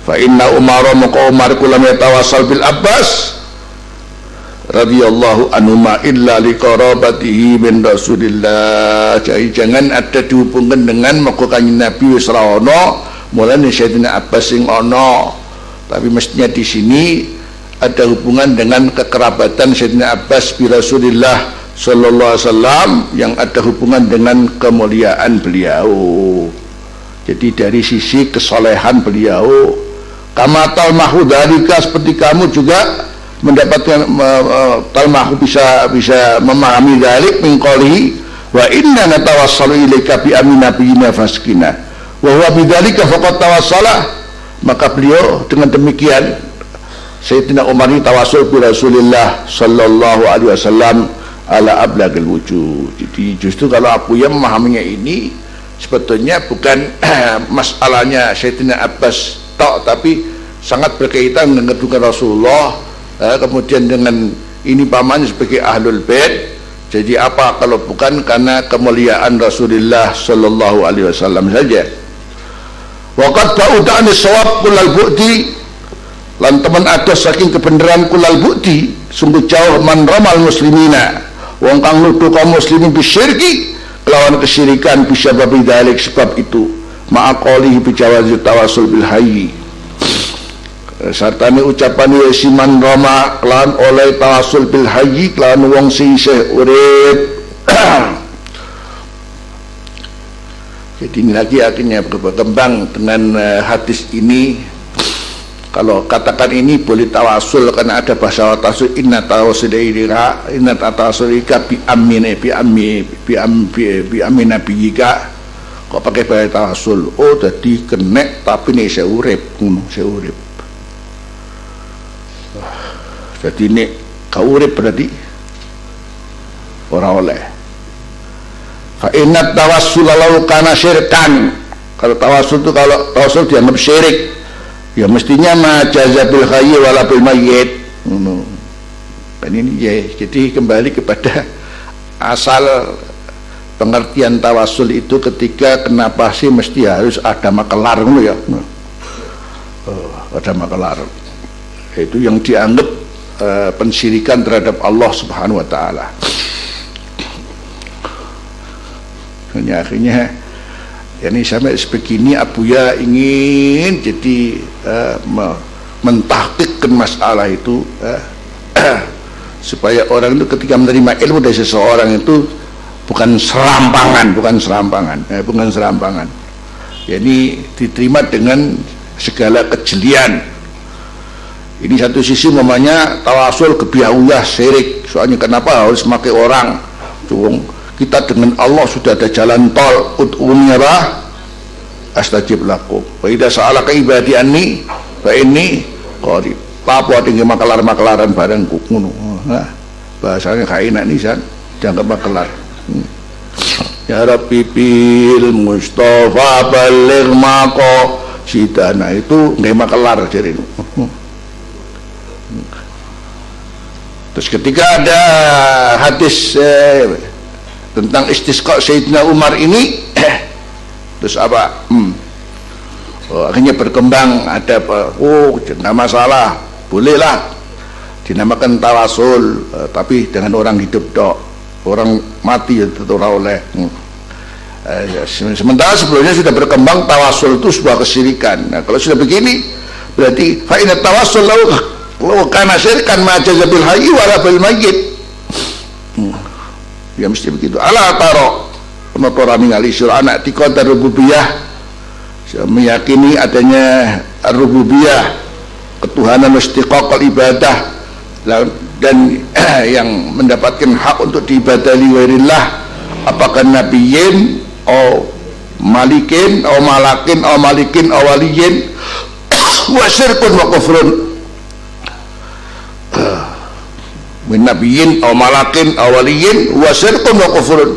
Fa inna Umar maka Umar kulam yatawassal bil Abbas radhiyallahu anhu ma illa liqarabatihi min Rasulillah. Jadi jangan ada dihubungkan dengan maka kanjeng Nabi wis ra ono, mulane Sayyidina Abbas sing ono, tapi mestinya di sini ada hubungan dengan kekerabatan Sayyidina Abbas bi Rasulillah sallallahu alaihi wasallam, yang ada hubungan dengan kemuliaan beliau. Jadi dari sisi kesolehan beliau, kama talmahu dzalika, seperti kamu juga mendapatkan talmahu bisa memahami dzalik min qalihi wa inna natawassalu ilaika bi amina bina faskina wa huwa bidzalika faqad tawassala. Maka beliau dengan demikian Sayyidina Umar ini tawassul bi Rasulillah sallallahu alaihi wasallam ala ablagil wujud. Jadi justru kalau Abuya memahaminya ini sebetulnya bukan masalahnya Sayyidina Abbas tok, tapi sangat berkaitan dengan kedudukan Rasulullah, kemudian dengan ini pamannya sebagai ahlul bait. Jadi apa kalau bukan karena kemuliaan Rasulullah sallallahu alaihi wasallam saja. Waqad ba'uda anis shawab kullal bu'di, lan teman ada saking kebenaran kullal bu'di, sungguh jauh man ramal muslimina, wong kang nuduh kaum muslimin bisyirki, kelawan kesyirikan, bisa babi dalik, sebab itu ma'aqalihi bijawazi tawasul bil hayyi, sartane ucapan siman rama kelawan oleh tawasul bil hayyi, kelawan wong sing isih urip. Jadi ini lagi akhirnya berkembang dengan hadis ini. Kalau katakan ini boleh tawasul karena ada bahasa tawasul, inna tawasulika inna tawasulika bi amina bi amina biyika, kok pakai bahasa tawasul. Oh jadi kenek tapi nih saya urip, jadi ini kau urip berarti orang oleh. Fa inna tawassul lalu kana syirkan, kalau tawasul itu kalau tawasul dianggap syirik, ya mestinya majaza bil hayy wala bil mayyit. Dan ini ya, jadi kembali kepada asal pengertian tawasul itu ketika kenapa sih mesti harus ada makelar ya. Ada makelar. Itu yang dianggap pensyirikan terhadap Allah Subhanahu wa taala. Akhirnya ini sampai sebegini Abuya ingin jadi mentahqiqkan masalah itu, supaya orang itu ketika menerima ilmu dari seseorang itu bukan serampangan. Ya, ini diterima dengan segala kejelian. Ini satu sisi namanya tawasul kebiahuyah syirik. Soalnya kenapa harus pakai orang? Kita dengan Allah sudah ada jalan tol. Ud'uni astajib lakum. Wa idza sa'alaka ibadi anni fa inni qarib. Apa tinggi makelar-makelaran barangku ngono. Nah, bahasanya kayak enak nih san, jangan makelar. Ya Rabbi bil Mustafa baligh maqasidana, itu nggih makelar jadi. Terus ketika ada hadis tentang istisqa Sayyidina Umar ini, terus apa? Akhirnya berkembang, ada apa? Tidak masalah, bolehlah dinamakan tawasul, tapi dengan orang hidup dok, orang mati itu ora oleh. Sementara sebelumnya sudah berkembang tawasul itu sebuah kesyirikan. Nah, kalau sudah begini berarti fa inna tawassul law kana syirkan ma jaza bil hayy wala bil mayyit. Ya mesti begitu. Ala taro penotора ningali sur anak tiqat rububiyah, meyakini adanya rububiyah, ketuhanan istiqaqal ibadah, dan yang mendapatkan hak untuk diibadahi ghairillah, apakah nabiyyin atau malikin atau malakin atau malikin atau waliyin, wa syirkun wa kufrun, min nabiyyin atau malakin atau waliyin wa syirkun wa kufrun.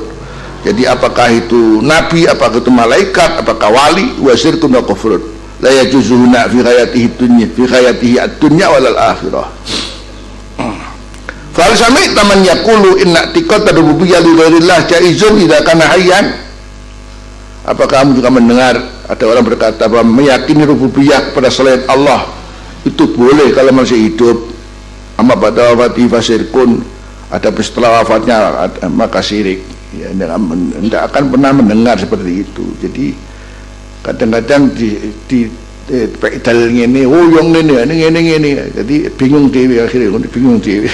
Jadi apakah itu nabi, apakah itu malaikat, apakah wali, wa syirkun wa kufrun la yajuzuhuna fi hayatihi dunya, fi hayatihi ad-dunya wal akhirah. Fal sami taman yaqulu inna tiqat rububiyyah li ghairillah jaizun idza kana hayyan. Apakah kamu juga mendengar ada orang berkata bahwa meyakini rububiyah kepada selain Allah itu boleh kalau masih hidup, amma pada wafati fasirkun, ada setelah wafatnya maka syirik. Ya, tidak akan pernah mendengar seperti itu. Jadi kadang-kadang di dalilnya ini, yang ini, jadi bingung dewi, akhirnya bingung dewi.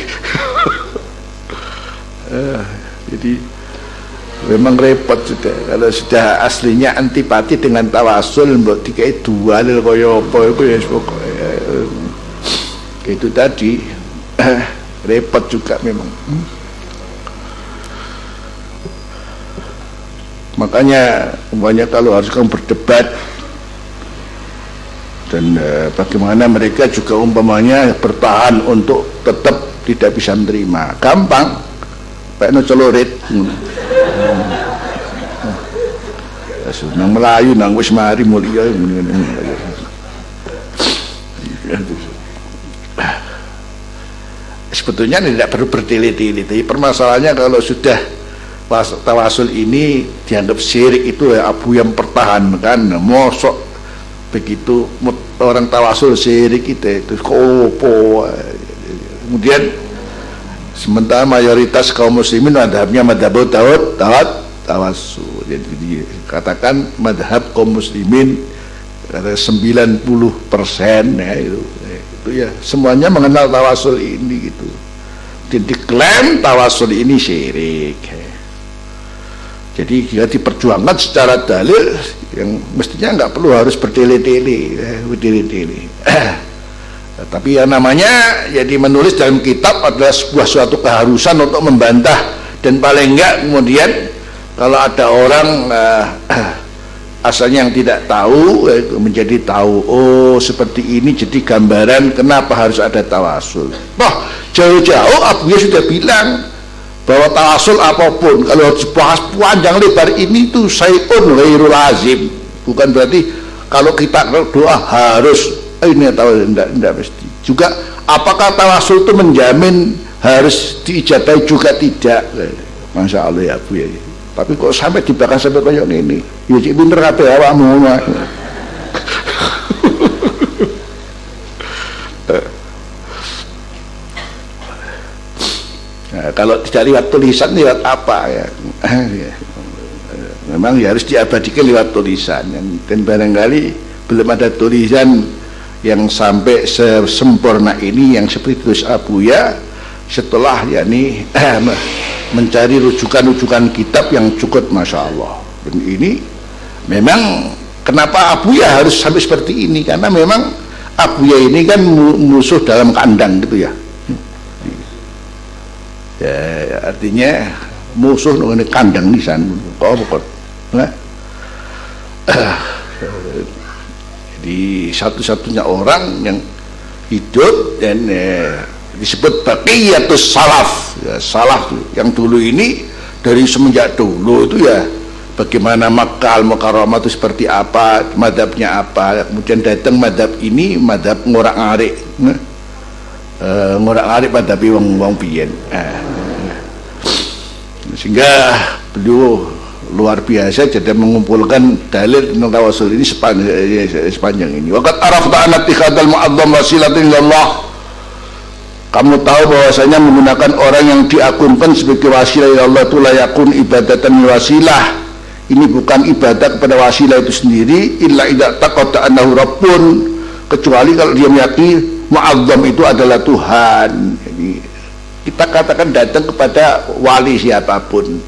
Jadi memang repot sudah. Kalau sudah aslinya antipati dengan tawasul, mbok dikai dua lil kaya apa itu ya itu tadi repot juga memang. Makanya umpamanya kalau harus kamu berdebat dan bagaimana mereka juga umpamanya bertahan untuk tetap tidak bisa menerima, gampang Pak no celurit nang Melayu nang wis mari mulia. Sebetulnya tidak perlu bertele-tele, tapi permasalahannya kalau sudah tawasul ini dianggap syirik, itu ya abu yang pertahankan. Mosok begitu orang tawasul syirik itu kopo. Kemudian sementara mayoritas kaum muslimin madhabnya madhab tawasul. Jadi dikatakan madhab kaum muslimin ada 90% ya, itu ya semuanya mengenal tawasul ini gitu. Dan diklaim tawasul ini syirik. Jadi jika diperjuangkan secara dalil yang mestinya nggak perlu harus bertele-tele. Tapi yang namanya jadi menulis dalam kitab adalah suatu keharusan untuk membantah, dan paling enggak kemudian kalau ada orang asalnya yang tidak tahu menjadi tahu, oh seperti ini jadi gambaran kenapa harus ada tawasul. Jauh-jauh Abuya sudah bilang bahwa tawasul apapun kalau dibahas panjang lebar ini tuh syai'un ghairul lazim, bukan berarti kalau kita doa harus ini tawasul, tidak mesti. Juga apakah tawasul itu menjamin harus diijabahi juga tidak. Masya Allah ya Bu ya. Tapi kok sampai dibahas sampai kayak ini, ya cik pinter kabeh awakmu. Nah, kalau tidak lewat tulisan lewat apa ya? Memang ya harus diabadikan lewat tulisan, dan barangkali belum ada tulisan yang sampai sesempurna ini yang seperti tulis Abuya setelah yakni mencari rujukan-rujukan kitab yang cukup, masya Allah. Dan ini memang kenapa Abuya harus sampai seperti ini, karena memang Abuya ini kan musuh dalam kandang gitu ya. Ya, artinya musuh nang kandang nisan kok. Nah, jadi satu-satunya orang yang hidup dan disebut baqiyatus salaf. Ya, salaf yang dulu ini dari semenjak dulu itu ya bagaimana Makkah al-Mukarramah itu seperti apa, madhabnya apa, kemudian datang madhab ini, madhab ngorak-ngarik. Nah, ngorak-ngarik pada wong biyen. Sehingga beliau luar biasa jadi mengumpulkan dalil tentang tawasul ini sepanjang ini. Waqad arafta anna ittikhadal mu'azzam wasilatin ilallah. Kamu tahu bahwasanya menggunakan orang yang diagungkan sebagai wasilah ila Allah itu layakun ibadatan wasilah. Ini bukan ibadah kepada wasilah itu sendiri illa idza taqatta annahu rabbun, kecuali kalau dia meyakini mu'azzam itu adalah Tuhan. Jadi kita katakan datang kepada wali siapapun,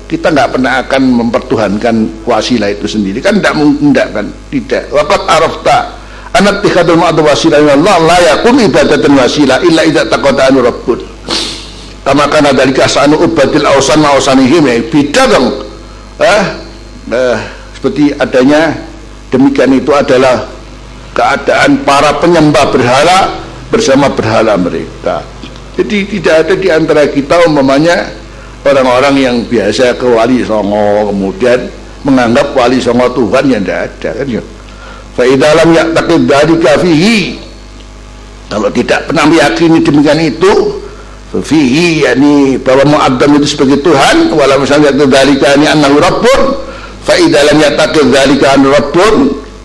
kita nggak pernah akan mempertuhankan wasilah itu sendiri, kan tidak mungkin, kan tidak. Waqad arafta anna ittikhadul mu'azzam wasilah Allah la yakun ibadatan wasilah illa idza taqatta annahu rabbun. Kama kana dalika sa'anu ubadil awsan ma'usanihim, beda dong. Seperti adanya demikian itu adalah keadaan para penyembah berhala bersama berhala mereka. Jadi tidak ada di antara kita umpamanya orang-orang yang biasa ke wali songo kemudian menganggap wali songo Tuhan, yang tidak ada, kan ya. Fa idza lam ya'taqid dzalika fihi, kalau tidak pernah meyakini demikian itu fihi, yakni bahwa mu'azzam itu sebagai Tuhan, wala misalnya dzalika ani annahu rabbun, fa idza lam ya'taqid dzalika an rabbun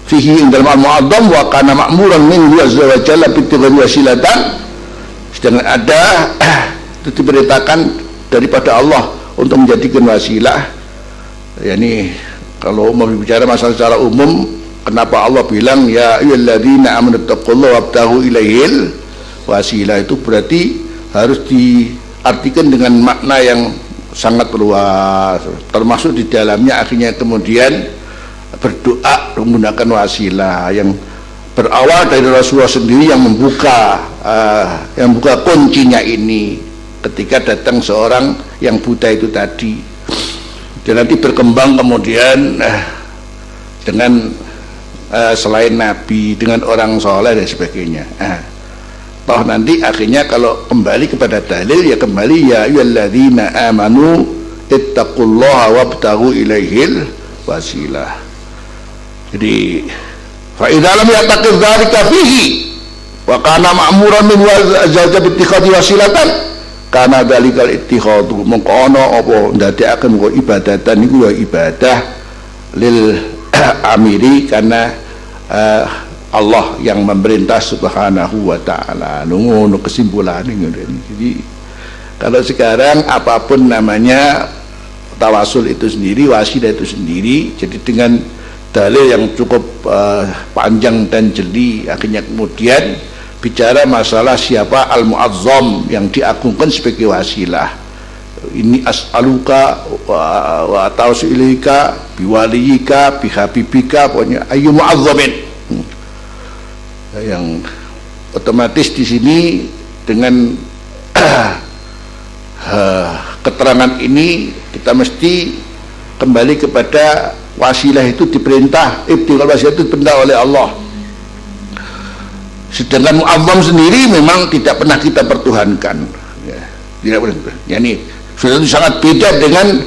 fihi indal mu'azzam wa kana ma'muran min azza wa jalla bi wasilatan. Sedangkan ada itu diberitakan daripada Allah untuk menjadikan wasilah. Yani kalau mau bicara masalah secara umum, kenapa Allah bilang ya ayyuhalladzina amanu taqullaha wabtaghu ilaihil wasilah, itu berarti harus diartikan dengan makna yang sangat luas, termasuk di dalamnya akhirnya kemudian berdoa menggunakan wasilah yang berawal dari Rasulullah sendiri yang membuka kuncinya ini ketika datang seorang yang buta itu tadi, dan nanti berkembang kemudian dengan selain Nabi, dengan orang soleh dan sebagainya. Toh nanti akhirnya kalau kembali kepada dalil ya kembali ya ayyuhalladzina amanu ittaqullaha wabtaghu ilaihil wasilah. Jadi fa idza lam ya'taqid dzalika fihi wa kana ma'muran min wazza bi ittikhadi wasilatan kana dzalikal ittikhadu mengkono apa ndadekaken kok ibadatan niku ya ibadah lil amiri, karena Allah yang memerintah subhanahu wa ta'ala. Ngono kesimpulannya. Jadi kalau sekarang apapun namanya tawasul itu sendiri, wasilah itu sendiri, jadi dengan dalil yang cukup panjang dan jeli, akhirnya kemudian bicara masalah siapa al-mu'azzam yang diagungkan sebagai wasilah. Ini as'aluka wa tausilika biwaliyika bihabibika, pokoknya ayu mu'azzamin. Yang otomatis di sini dengan keterangan ini kita mesti kembali kepada wasilah itu diperintah, ibtighal wasilah itu diperintah oleh Allah. Sedangkan mu'azzam sendiri memang tidak pernah kita pertuhankan, ya, tidak pernah. Yani sudah itu sangat beda dengan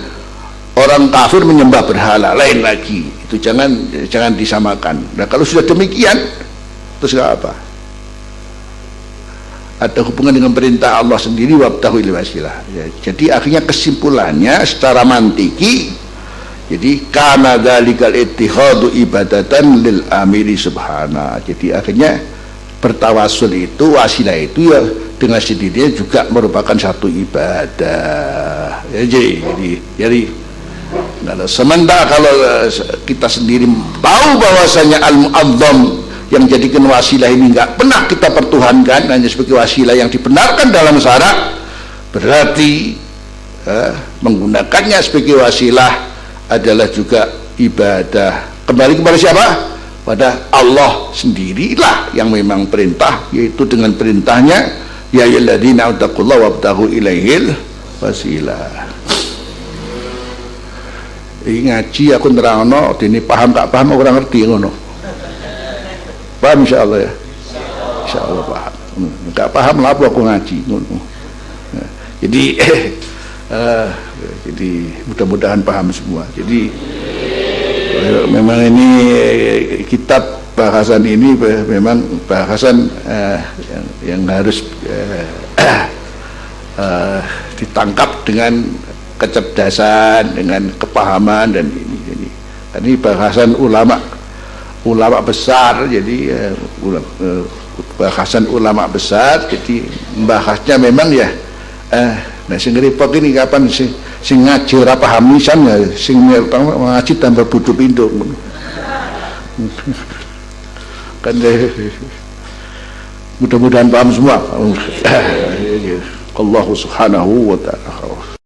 orang kafir menyembah berhala, lain lagi. Itu jangan disamakan. Nah kalau sudah demikian, terus apa? Ada hubungan dengan perintah Allah sendiri, wabtahu ilaihi wasilah. Ya, jadi akhirnya kesimpulannya secara mantiki, jadi kana dzalikal ittihadu ibadatan lil amiri subhana. Jadi akhirnya bertawasul itu, wasilah itu ya dengan sendirinya juga merupakan satu ibadah. Ya, jadi nah, sementara kalau kita sendiri tahu bahwasanya al-mu'azzam yang jadikan wasilah ini nggak pernah kita pertuhankan, hanya sebagai wasilah yang dibenarkan dalam syarak, berarti menggunakannya sebagai wasilah adalah juga ibadah. Kembali kepada siapa? Pada Allah sendirilah yang memang perintah, yaitu dengan perintahnya ya ayyuhalladzina taqullaha wabtaghu ilaihil wasilah. Ngaji aku nerangno dene paham gak paham ora ngerti ngono. Paham insyaallah ya? Insyaallah paham. Enggak paham lah aku ngaji ngono. Jadi mudah-mudahan paham semua. Jadi memang ini kitab bahasan ini memang bahasan yang harus ditangkap dengan kecerdasan, dengan kepahaman, dan ini. Ini bahasan ulama besar, jadi bahasan ulama besar, jadi bahasnya memang ya nah sing repot ini kapan sing ngaji ora paham nisan ya, sing ngaji tambah bodoh pindho kan mudah-mudahan paham semua. Allah subhanahu wa ta'ala.